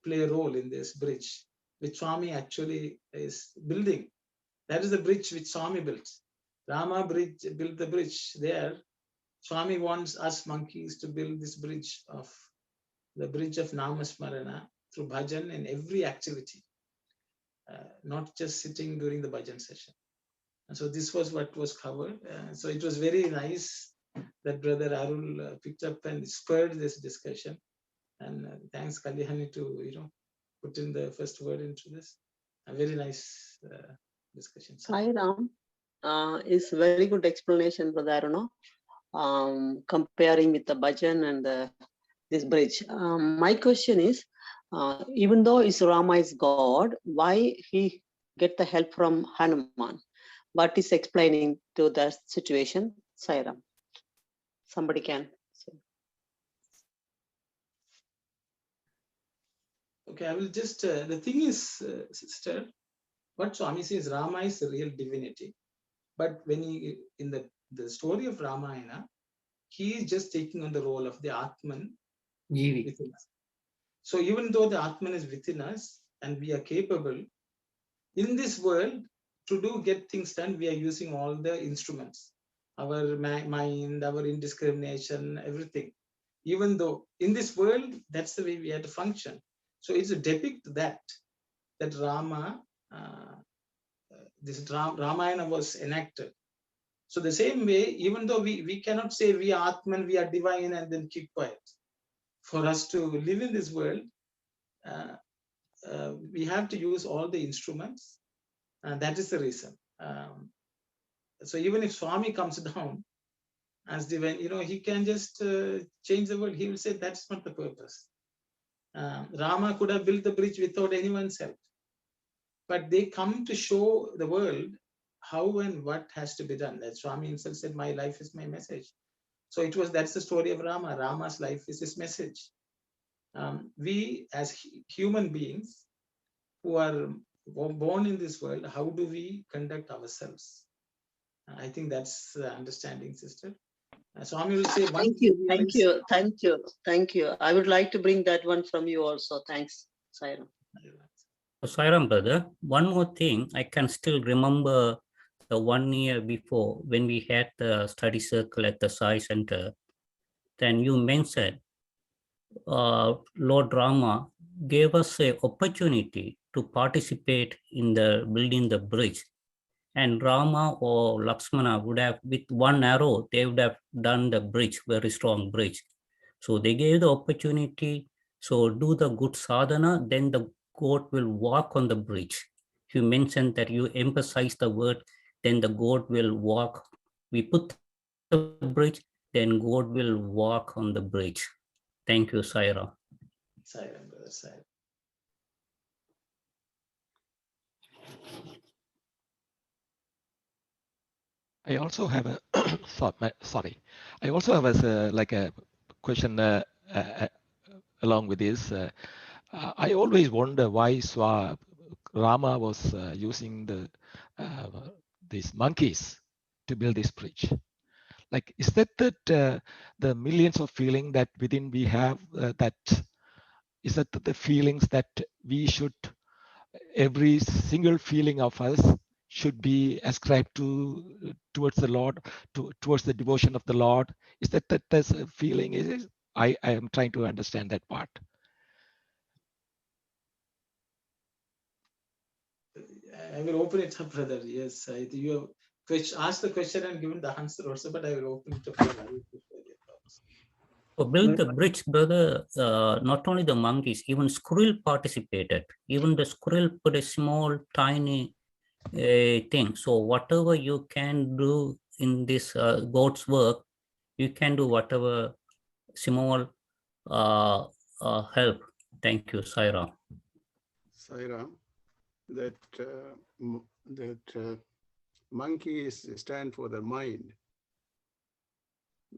play a role in this bridge, which Swami actually is building. That is the bridge which Swami built. Rama built the bridge there. Swami wants us monkeys to build this bridge of the bridge of Namasmarana through bhajan in every activity, not just sitting during the bhajan session. And so this was what was covered. So it was very nice that Brother Arul picked up and spurred this discussion. And thanks Kalyani to put in the first word into this. A very nice discussion. Sai Ram is very good explanation, Brother Aruno, comparing with the bhajan and this bridge. My question is, even though Rama is God, why he get the help from Hanuman? What is explaining to the situation, Sai Ram? Somebody can say. Okay, I will just, the thing is, sister, what Swami says, Rama is the real divinity. But when he, in the story of Ramayana, he is just taking on the role of the Atman within us. So even though the Atman is within us and we are capable, in this world, to get things done, we are using all the instruments, our mind, our indiscrimination, everything. Even though in this world, that's the way we have to function. So it's to depict that Rama, this Ramayana was enacted. So the same way, even though we cannot say we are Atman, we are divine, and then keep quiet. For us to live in this world, we have to use all the instruments, and that is the reason. So even if Swami comes down as divine, he can just change the world. He will say that's not the purpose. Rama could have built the bridge without anyone's help, but they come to show the world how and what has to be done. That Swami himself said, "My life is my message." So that's the story of Rama. Rama's life is his message. We as human beings who are born in this world, how do we conduct ourselves? I think that's the understanding, sister. Swami will say, thank you. I would like to bring that one from you also. Thanks, Sai Ram. Sai Ram, brother, one more thing, I can still remember the 1 year before when we had the study circle at the Sai Center. Then you mentioned Lord Rama gave us an opportunity to participate in the building the bridge. And Rama or Lakshmana would have, with one arrow, they would have done the bridge, very strong bridge. So they gave the opportunity. So do the good sadhana, then the God will walk on the bridge. You mentioned that you emphasize the word, then the God will walk. We put the bridge, then God will walk on the bridge. Thank you, Sai Ram. Sai Ram, brother, Sai Ram. I also have a sorry. I also have a question along with this. I always wonder why Rama was using these monkeys to build this bridge. Like, is that the millions of feeling that within we have is that the feelings that we should, every single feeling of us should be ascribed towards the Lord, towards the devotion of the Lord? Is that there's a feeling? I am trying to understand that part. I will open it up, brother. Yes, you have asked the question and given the answer also, but I will open it up. To build the bridge, brother, not only the monkeys, even squirrel participated. Even the squirrel put a small, tiny thing. So whatever you can do in this God's work, you can do whatever small help. Thank you, Sai Ram. Sai Ram, that monkeys stand for the mind.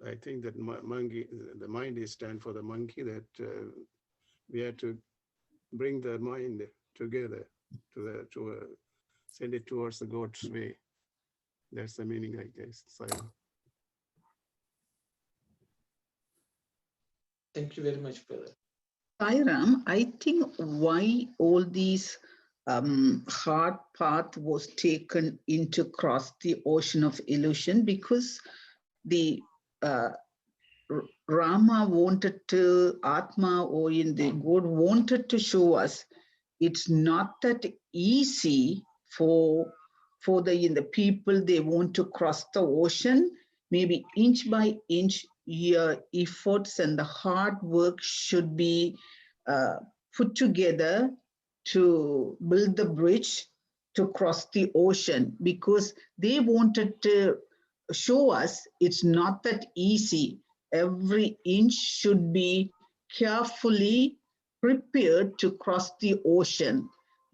I think that the mind is stand for the monkey, that we have to bring the mind together to send it towards the God's way. That's the meaning, I guess. Sai Ram. Thank you very much, brother. Sai Ram, I think why all these hard path was taken into cross the ocean of illusion, because the Rama wanted to, Atma or in the God wanted to show us it's not that easy for the people they want to cross the ocean. Maybe inch by inch, your efforts and the hard work should be put together to build the bridge to cross the ocean, because they wanted to show us it's not that easy. Every inch should be carefully prepared to cross the ocean.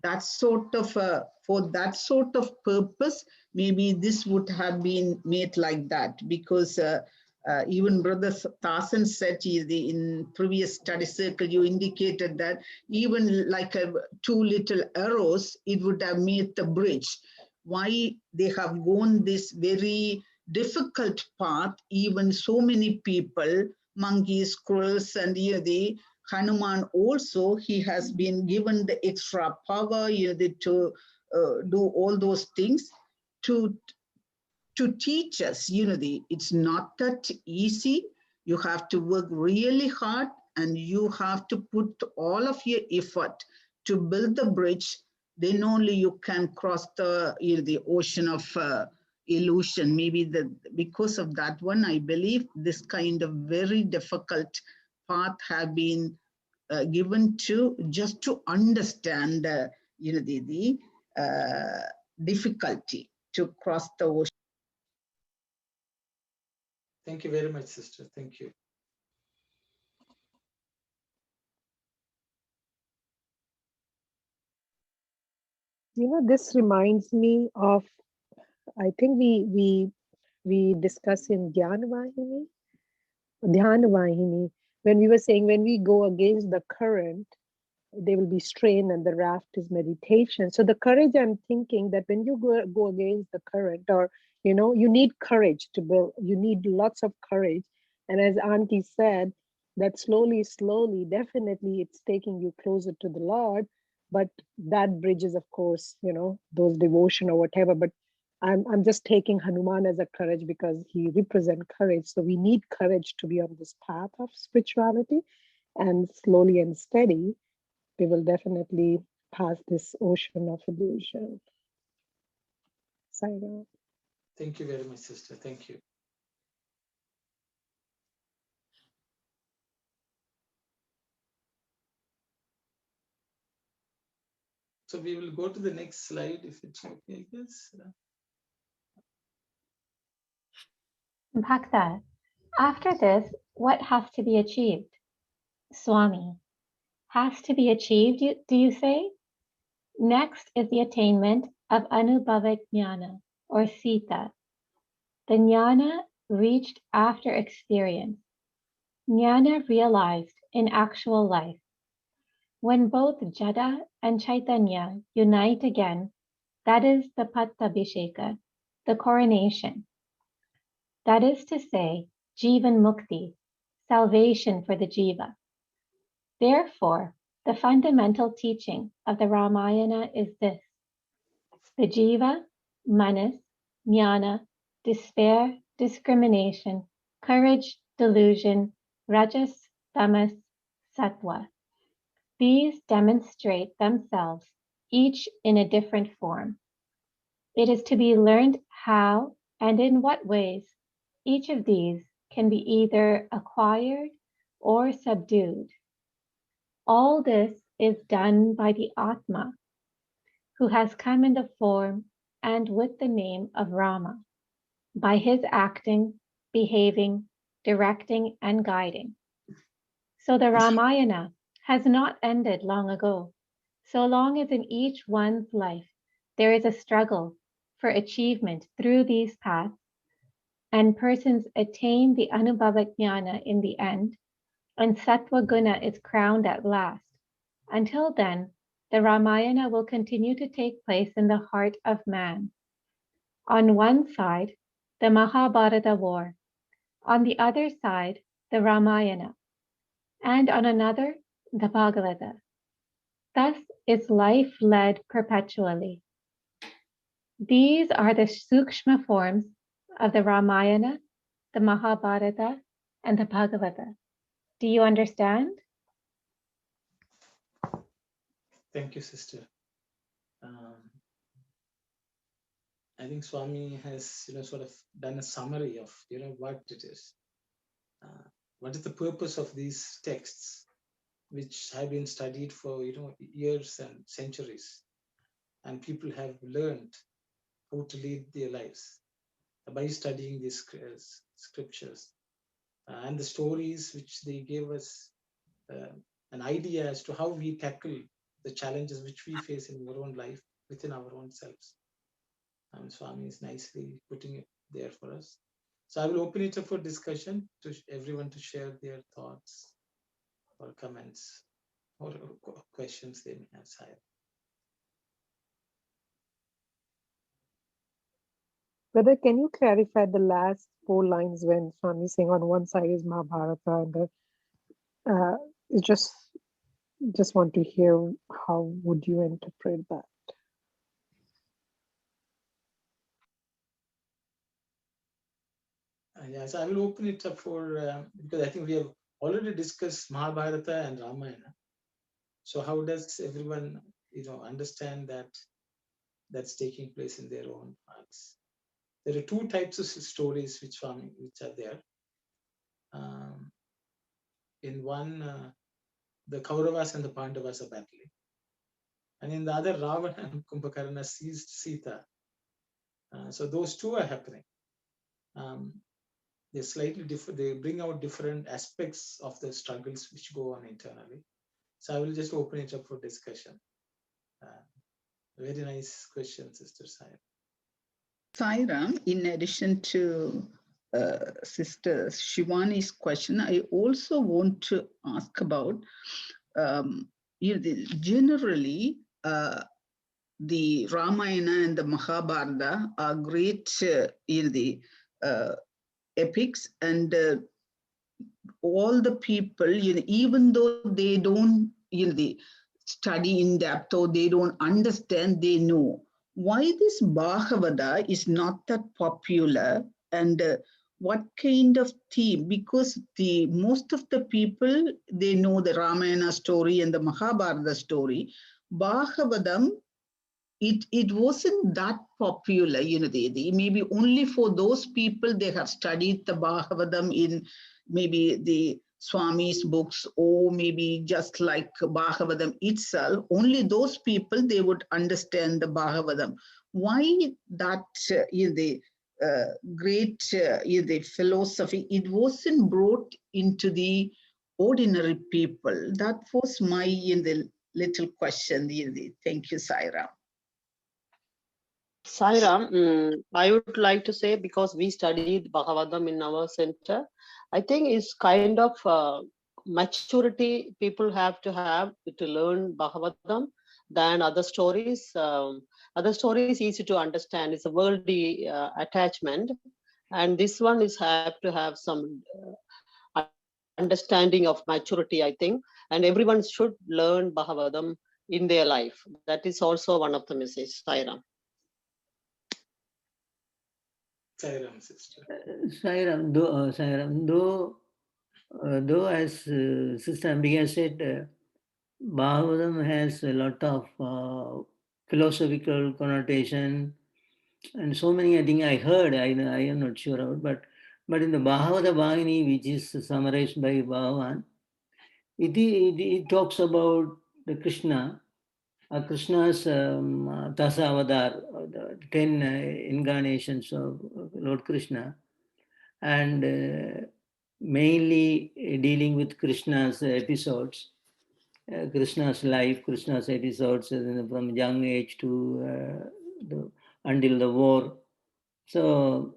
That's sort of for that sort of purpose, maybe this would have been made like that, because even Brother Tasan said in previous study circle, you indicated that even like two little arrows, it would have made the bridge. Why they have gone this very difficult path, even so many people, monkeys, squirrels, and the Hanuman also, he has been given the extra power to do all those things to teach us, it's not that easy. You have to work really hard and you have to put all of your effort to build the bridge. Then only you can cross the ocean of illusion. Maybe because of that one, I believe this kind of very difficult path have been given to just to understand the difficulty to cross the ocean. Thank you very much, sister. Thank you. This reminds me of, I think we discuss in Dhyan Vahini, when we were saying when we go against the current, there will be strain and the raft is meditation. So the courage, I'm thinking that when you go against the current, or, you need courage to build, you need lots of courage. And as Auntie said, that slowly, definitely it's taking you closer to the Lord. But that bridges, of course, those devotion or whatever. But I'm just taking Hanuman as a courage because he represents courage. So we need courage to be on this path of spirituality, and slowly and steady, we will definitely pass this ocean of illusion. Sayonara. Thank you very much, sister. Thank you. So we will go to the next slide if it's okay, I guess. Bhakta, after this, what has to be achieved? Swami, has to be achieved, do you say? Next is the attainment of Anubhava Jnana, or Sita. The Jnana reached after experience. Jnana realized in actual life. When both Jada and Chaitanya unite again, that is the Pattabhisheka, the coronation. That is to say, Jivan Mukti, salvation for the Jiva. Therefore, the fundamental teaching of the Ramayana is this: the Jiva, Manas, Jnana, despair, discrimination, courage, delusion, Rajas, Tamas, Sattva. These demonstrate themselves, each in a different form. It is to be learned how and in what ways each of these can be either acquired or subdued. All this is done by the Atma, who has come in the form and with the name of Rama, by his acting, behaving, directing, and guiding. So the Ramayana has not ended long ago. So long as in each one's life there is a struggle for achievement through these paths, and persons attain the Anubhava Jnana in the end, and Sattva Guna is crowned at last. Until then, the Ramayana will continue to take place in the heart of man. On one side, the Mahabharata war. On the other side, the Ramayana. And on another, the Bhagavata. Thus is life led perpetually. These are the Sukshma forms of the Ramayana, the Mahabharata, and the Bhagavata. Do you understand? Thank you, sister. I think Swami has, sort of done a summary of, what it is. What is the purpose of these texts, which have been studied for, years and centuries, and people have learned how to lead their lives by studying these scriptures and the stories which they gave us an idea as to how we tackle the challenges which we face in our own life within our own selves. Swami is nicely putting it there for us. So I will open it up for discussion to everyone to share their thoughts or comments or questions they may have. Brother, can you clarify the last 4 lines when Swami is saying on one side is Mahabharata and the just want to hear how would you interpret that? So I will open it up for because I think we have already discussed Mahabharata and Ramayana. So how does everyone, understand that that's taking place in their own hearts? There are 2 types of stories which are there. In one, the Kauravas and the Pandavas are battling, and in the other, Ravana and Kumbhakarna seized Sita. So those 2 are happening. They're slightly different. They bring out different aspects of the struggles which go on internally. So I will just open it up for discussion. Very nice question, Sister Sai. Sairam, in addition to Sister Shivani's question, I also want to ask about generally the Ramayana and the Mahabharata are great epics, and all the people, even though they don't study in depth or they don't understand, they know why this Bhagavata is not that popular and what kind of theme, because the most of the people, they know the Ramayana story and the Mahabharata story. Bhagavatam, it wasn't that popular, maybe only for those people they have studied the Bhagavatam in maybe the Swami's books, or maybe just like Bhagavatam itself, only those people they would understand the Bhagavatam. Why that the great the philosophy, it wasn't brought into the ordinary people? That was my the little question. Thank you, Saira. Sairam, I would like to say, because we studied Bhagavatam in our center, I think it's kind of maturity people have to learn Bhagavatam than other stories. Other stories easy to understand. It's a worldly attachment, and this one is have to have some understanding of maturity, I think, and everyone should learn Bhagavatam in their life. That is also one of the messages, Sairam. Sairam, sister. Sairam, though as Sister Ambika said, Bhagavatam has a lot of philosophical connotation and so many, I think I heard, I am not sure about, but in the Bhagavata Bhagini, which is summarized by Bhagavan, it talks about the Krishna, Krishna's Tasa Avadar, the 10 incarnations of Lord Krishna, and mainly dealing with Krishna's episodes, Krishna's life, Krishna's episodes from young age to until the war. So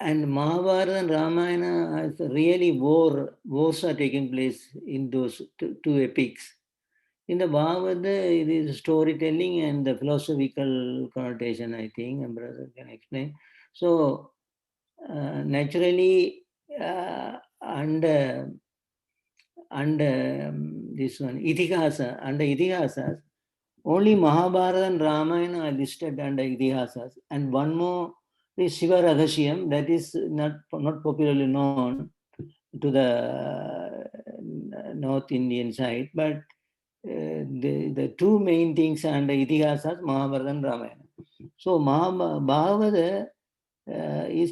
and Mahabharata and Ramayana, really wars are taking place in those 2 epics. In the Bhagavata, it is storytelling and the philosophical connotation, I think, and brother can explain. So, naturally, under this one, under Itihasas, only Mahabharata and Ramayana are listed under Itihasas, and one more the Shiva Rahashyam, that is not popularly known to the North Indian side, but the two main things are the Itihasas, Mahabharata and Ramayana. So Bhagavata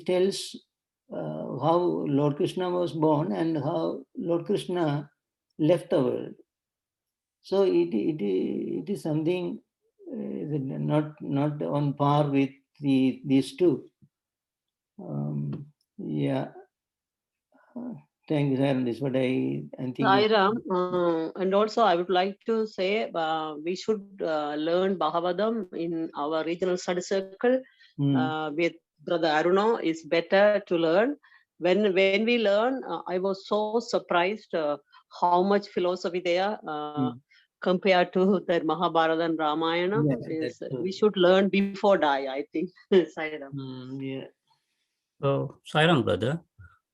tells how Lord Krishna was born and how Lord Krishna left the world. So it is something not on par with these two. Yeah. Thank you, sir. This is what I'm thinking. Sairam, and also I would like to say we should learn Bhagavatam in our regional study circle with Brother Aruna. Is better to learn. When we learn, I was so surprised how much philosophy there compared to the Mahabharata and Ramayana. Yes, we should learn before die, I think. Sairam. Yeah. So, Sairam, brother,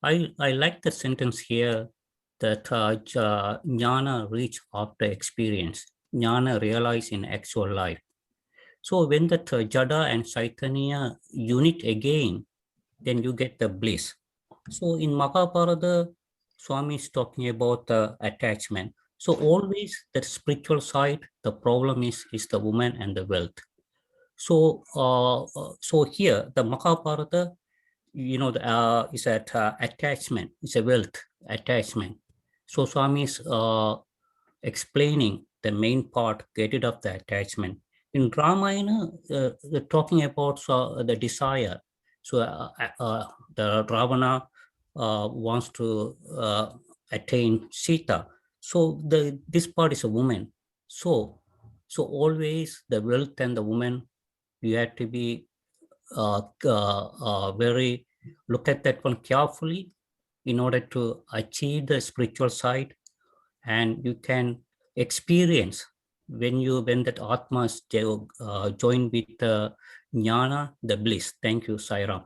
I like the sentence here that jnana reach after experience, jnana realize in actual life. So when the Jada and Chaitanya unit again, then you get the bliss. So in Mahabharata, Swami is talking about the attachment. So always the spiritual side, the problem is the woman and the wealth. So so here the Mahabharata, is that attachment, it's a wealth attachment. So Swami is explaining the main part, get rid of the attachment. In Ramayana, they're talking about the desire. So the Ravana wants to attain Sita. So this part is a woman. So always the wealth and the woman, you have to be very look at that one carefully in order to achieve the spiritual side, and you can experience when that Atma is joined with Jnana, the bliss. Thank you, Sairam.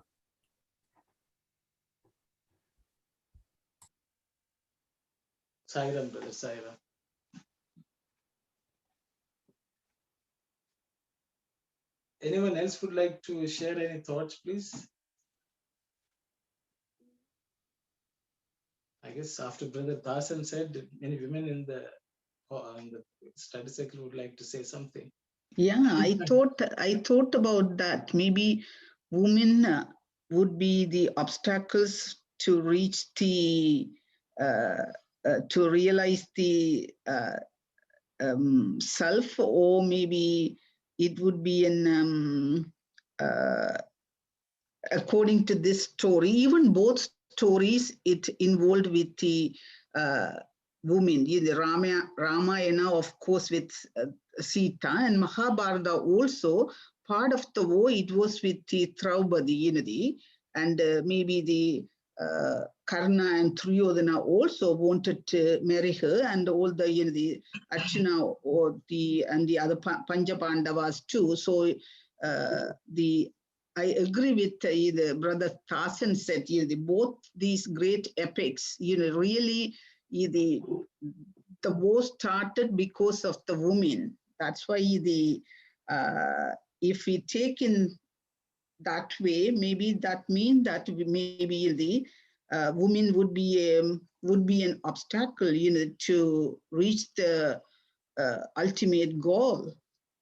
Sairam, brother, Sairam. Anyone else would like to share any thoughts, please? I guess after Brother Dasan said, many women in the study circle would like to say something. Yeah, I thought about that. Maybe women would be the obstacles to reach the to realize the self, or maybe it would be an according to this story, even both stories, it involved with the women. The Ramayana, of course, with Sita, and Mahabharata also, part of the war, it was with the Draupadi, and maybe the Karna and Duryodhana also wanted to marry her, and all the the Arjuna or the other Pancha Pandavas too. So I agree with the brother Thasan said, both these great epics, really, the war started because of the women. That's why if we take in that way, maybe that means that maybe the women would be an obstacle, to reach the ultimate goal.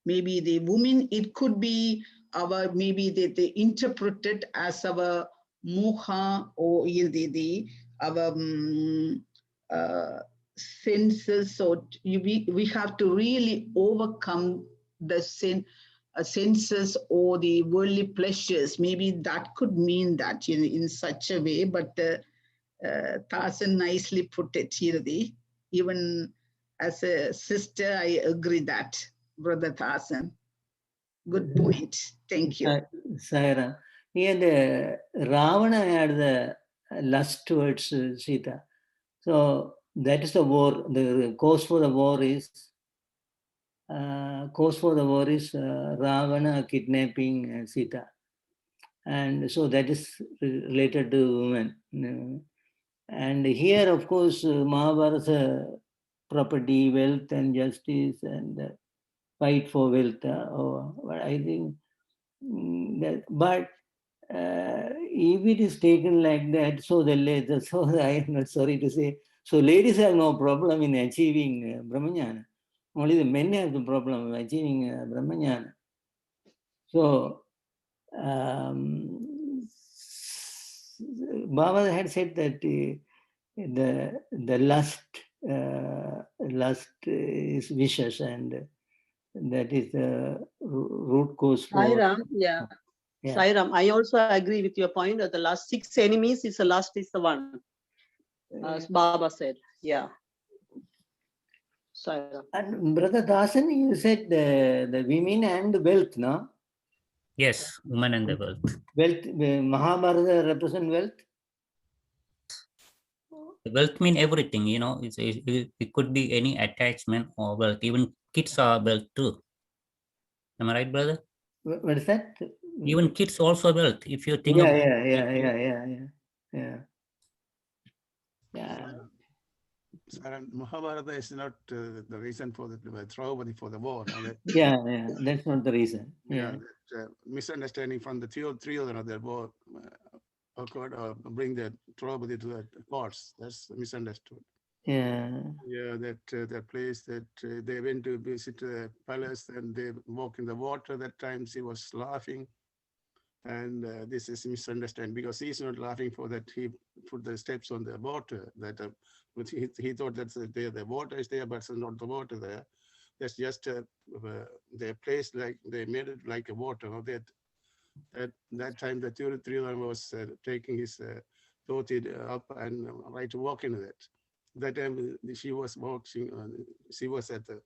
Maybe the women, it could be our, maybe they interpret it as our moha, or our senses. So we have to really overcome the senses or the worldly pleasures. Maybe that could mean that in such a way, but Thasan nicely put it here. Even as a sister, I agree that, Brother Thasan. Good point. Thank you. Saira. Here the Ravana had the lust towards Sita. So that is the war. The cause for the war is Ravana kidnapping Sita. And so that is related to women. And here, of course, Mahabharata, property, wealth, and justice, and fight for wealth. But I think that, but if it is taken like that, so I am not sorry to say, so ladies have no problem in achieving Brahmajnana. Only the men have the problem of achieving Brahmajnana. So, Baba had said that the lust is vicious, and that is the root cause for. Sairam, yeah. Sairam, I also agree with your point that the last 6 enemies is the last is the one. As Baba said, yeah. Sairam. And Brother Dasan, you said the women and wealth, no? Yes, woman and the wealth. Wealth, Mahabharata represent wealth? Wealth mean everything, you know, it could be any attachment or wealth. Even kids are wealth too. Am I right, brother? What is that? Even kids also wealth. If you think Mahabharata is not the reason for the Draupadi for the war. That's not the reason. Misunderstanding from the three of them, that war occurred or bring the Draupadi to the courts. That's misunderstood. That place that they went to visit the palace and they walk in the water. That time she was laughing, and this is misunderstanding because he's not laughing for that. He put the steps on the water. That he thought that the water is there, but it's not the water there. That's just the place, like they made it like a water. That time the three of them was taking his dhoti up and right to walk into it. That time she was walking. She was at the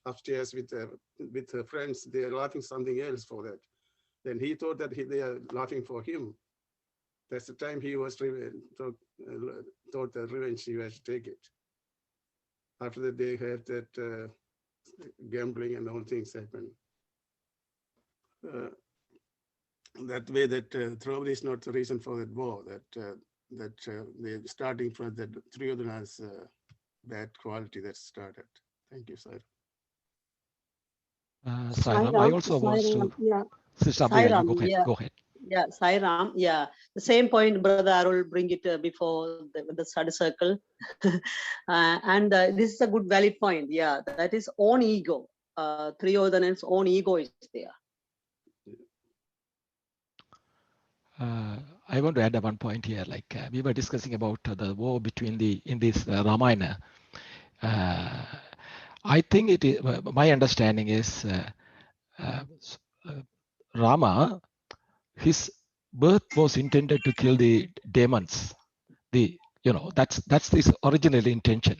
upstairs with her friends. They are laughing something else for that. Then he thought that they are laughing for him. That's the time he was thought that revenge he was to take it. After that, they had that gambling and all things happen. That way, that Draupadi is not the reason for that war. That they're starting from that Duryodhana's bad quality that started. Thank you, sir. Sairam, I also want to. Yeah. Sister Abhaya, you go ahead. Yeah, Sairam, yeah. The same point, Brother Arul bring it before the study circle. And this is a good valid point. Yeah, that is own ego. Duryodhana's own ego is there. I want to add one point here. Like we were discussing about the war between in this Ramayana. I think it is my understanding is Rama, his birth was intended to kill the demons. That's his original intention.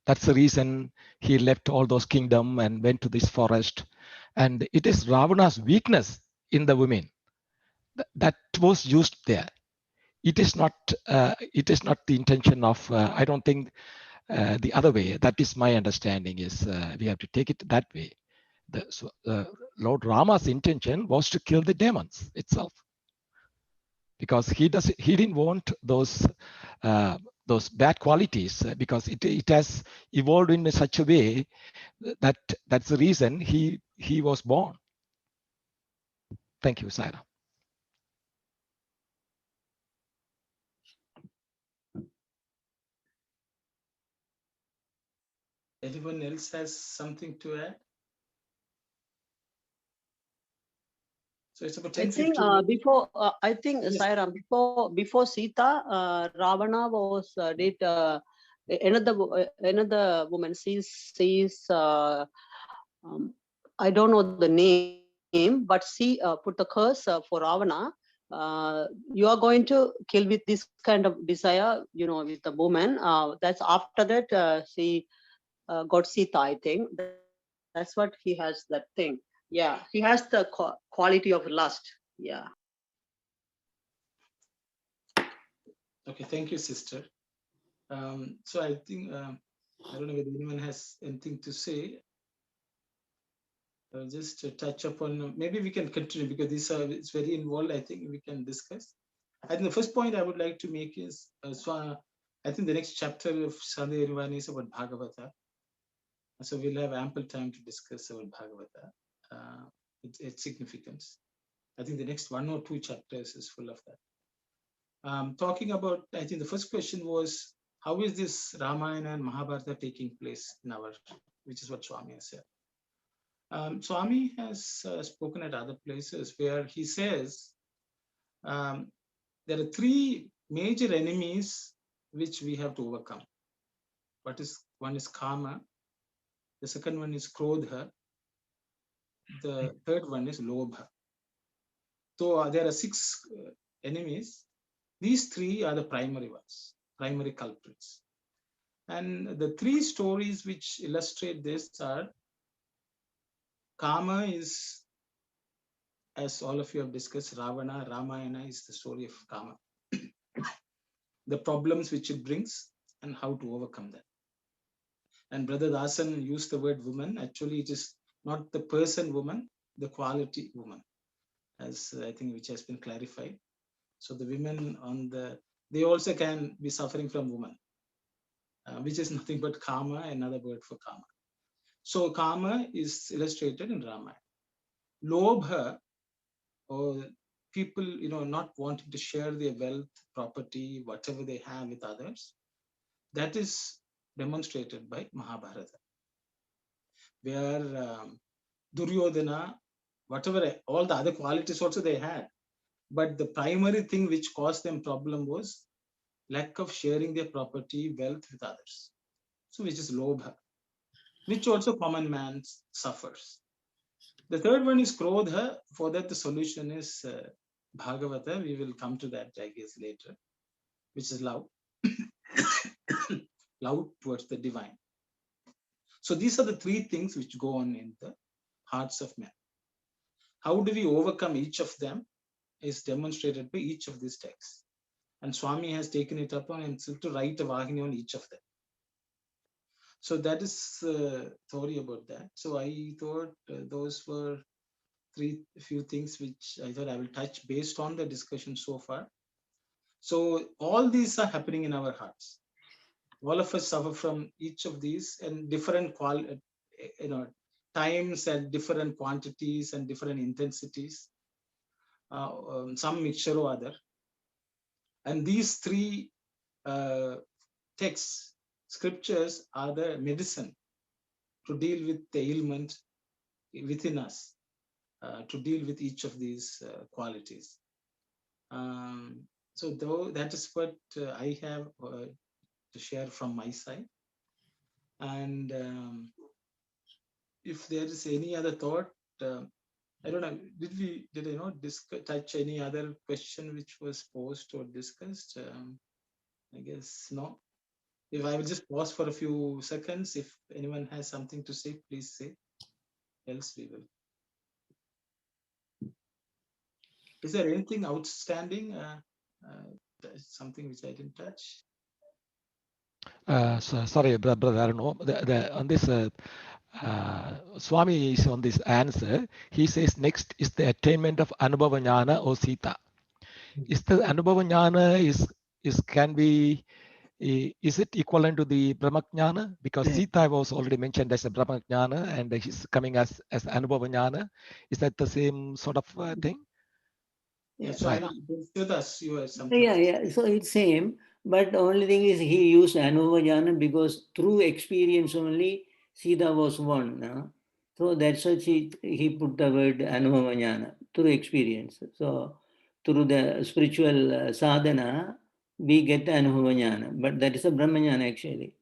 That's the reason he left all those kingdom and went to this forest. And it is Ravana's weakness in the women that was used there. It is not the intention of, I don't think the other way. That is my understanding is we have to take it that way. Lord Rama's intention was to kill the demons itself, because he didn't want those bad qualities, because it has evolved in such a way that that's the reason he was born. Thank you, Saira. Anyone else has something to add? So it's about 10, I think before yes. Sairam, before Sita, Ravana was did another woman. She's I don't know the name, but she put the curse for Ravana. You are going to kill with this kind of desire, with the woman. That's after that she got Sita, I think. That's what he has, that thing. Yeah, he has the quality of lust. Yeah. Okay, thank you, sister. So I think, I don't know whether anyone has anything to say. Just to touch upon, maybe we can continue because it's very involved. I think we can discuss. I think the first point I would like to make is, I think the next chapter of Sandeha Nivarini is about Bhagavata. So we'll have ample time to discuss about Bhagavata, its significance. I think the next 1 or 2 chapters is full of that. Talking about, I think the first question was, how is this Ramayana and Mahabharata taking place in our, which is what Swami has said. Swami has spoken at other places where he says there are 3 major enemies which we have to overcome. One is Kama, the second one is Krodha, the third one is Lobha. So there are 6 enemies. These 3 are the primary ones, primary culprits. And the 3 stories which illustrate this are, Kama is, as all of you have discussed, Ravana. Ramayana is the story of Kama. The problems which it brings and how to overcome them. And Brother Dasan used the word woman. Actually, it is not the person woman, the quality woman, as I think which has been clarified. So the women they also can be suffering from woman, which is nothing but Kama, another word for Kama. So Kama is illustrated in Ramayana. Lobha, or people, not wanting to share their wealth, property, whatever they have with others, that is demonstrated by Mahabharata, where Duryodhana, whatever, all the other qualities also they had, but the primary thing which caused them problem was lack of sharing their property, wealth with others. So which is Lobha, which also common man suffers. The third one is Krodha. For that, the solution is Bhagavata. We will come to that, I guess, later, which is love. Love towards the divine. So these are the 3 things which go on in the hearts of men. How do we overcome each of them is demonstrated by each of these texts. And Swami has taken it upon himself to write a Vahini on each of them. So that is the story about that. So I thought those were few things which I thought I will touch based on the discussion so far. So all these are happening in our hearts. All of us suffer from each of these, and different times and different quantities and different intensities, some mixture or other. And these 3 texts, scriptures, are the medicine to deal with the ailment within us, to deal with each of these qualities. So though that is what I have to share from my side. And if there is any other thought, I don't know, did I not touch any other question which was posed or discussed? I guess no. If I will just pause for a few seconds, if anyone has something to say, please say. Else we will. Is there anything outstanding? Something which I didn't touch? Sorry, brother, I don't know. On this, Swami is on this answer. He says next is the attainment of Anubhava Jnana or Sita. Is the Anubhava Jnana is it equivalent to the Brahmajnana? Because Sita was already mentioned as a Brahmajnana and he's coming as Anubhava Jnana. Is that the same sort of thing? Yeah, so Right. with us, you have something. Yeah. So it's same, but the only thing is he used Anubhava Jnana because through experience only Sita was one. No? So that's why he put the word Anubhava Jnana, through experience. So through the spiritual sadhana, we get the Anubhava Jnana, but that is a Brahma Jnana actually.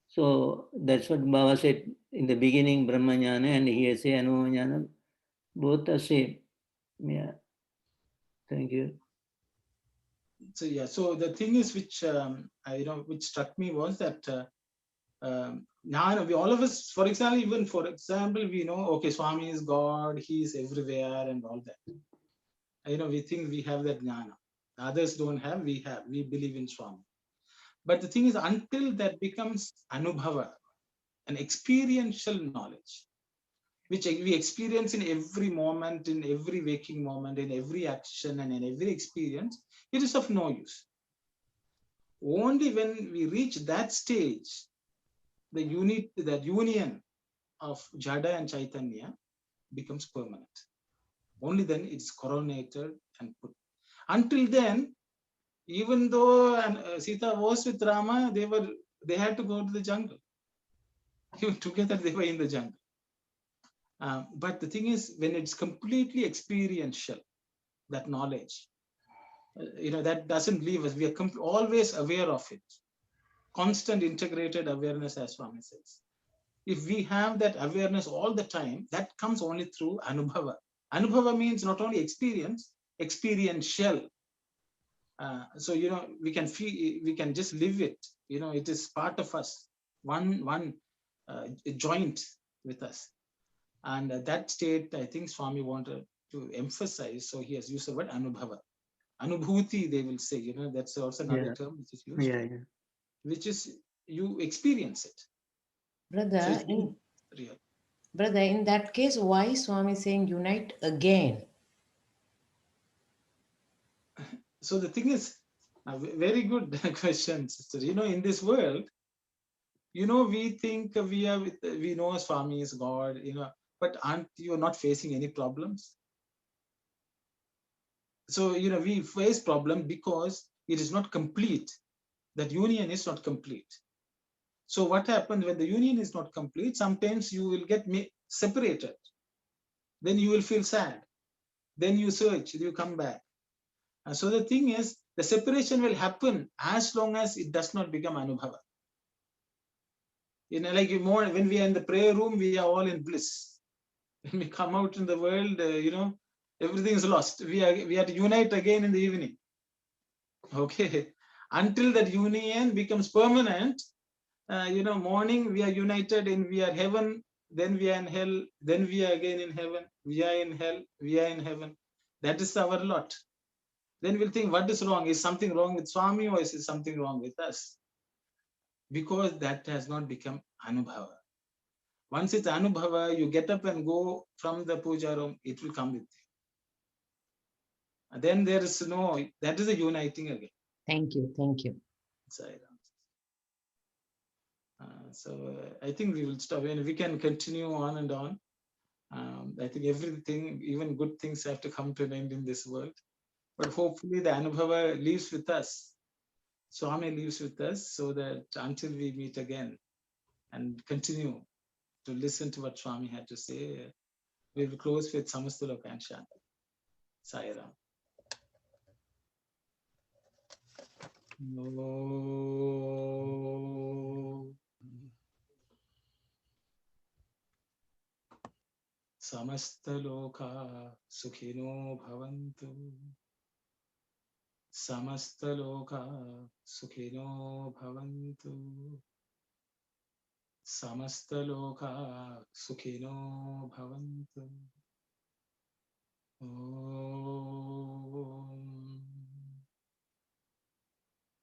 So that's what Baba said in the beginning, Brahma Jnana, and here say Anubhava Jnana, both are same. Yeah. Thank you. So yeah, so the thing is which which struck me was that we all of us, for example, we know, okay, Swami is God, he is everywhere and all that. We think we have that jnana. Others don't have, we have. We believe in Swami. But the thing is, until that becomes anubhava, an experiential knowledge, which we experience in every moment, in every waking moment, in every action and in every experience, it is of no use. Only when we reach that stage, that union of Jada and Chaitanya becomes permanent. Only then it's coronated and put. Until then, even though Sita was with Rama, they had to go to the jungle. Even together they were in the jungle. But the thing is, when it's completely experiential, that knowledge, that doesn't leave us. We are always aware of it. Constant integrated awareness, as Swami says. If we have that awareness all the time, that comes only through anubhava. Anubhava means not only experience, experiential. So we can feel, we can just live it. It is part of us, one joint with us. And that state, I think Swami wanted to emphasize. So he has used the word anubhava. Anubhuti, they will say. That's also another term which is used. Which is you experience it. Brother, So it's real. Brother, in that case, why Swami is saying unite again? So the thing is, very good question, sister. In this world, we think we know Swami is God, but aren't you not facing any problems? So, we face problem because it is not complete. That union is not complete. So what happens when the union is not complete? Sometimes you will get separated. Then you will feel sad. Then you search, you come back. And so the thing is, the separation will happen as long as it does not become anubhava. Like when we are in the prayer room, we are all in bliss. When we come out in the world, everything is lost. We are to unite again in the evening. Okay. Until that union becomes permanent, morning we are united we are heaven, then we are in hell, then we are again in heaven, we are in hell, we are in heaven. That is our lot. Then we'll think, what is wrong? Is something wrong with Swami, or is it something wrong with us? Because that has not become anubhava. Once it's anubhava, you get up and go from the puja room, it will come with you. And then there is that is a uniting again. Thank you. So I think we will stop, and we can continue on and on. I think everything, even good things, have to come to an end in this world. But hopefully the anubhava lives with us. Swami lives with us, so that until we meet again and continue to listen to what Swami had to say, we will close with Samastaloka and Shanti. Sai Ram. Samastaloka sukhino bhavantu. Samastaloka sukhino bhavantu. Samastaloka sukhino bhavantu. Om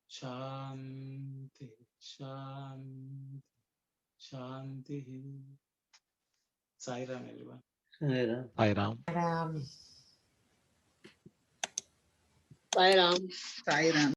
Shanti Shanti Shanti. Sai Ram, everyone. Sai Ram. Sai Ram. Sai Ram. Sai Ram.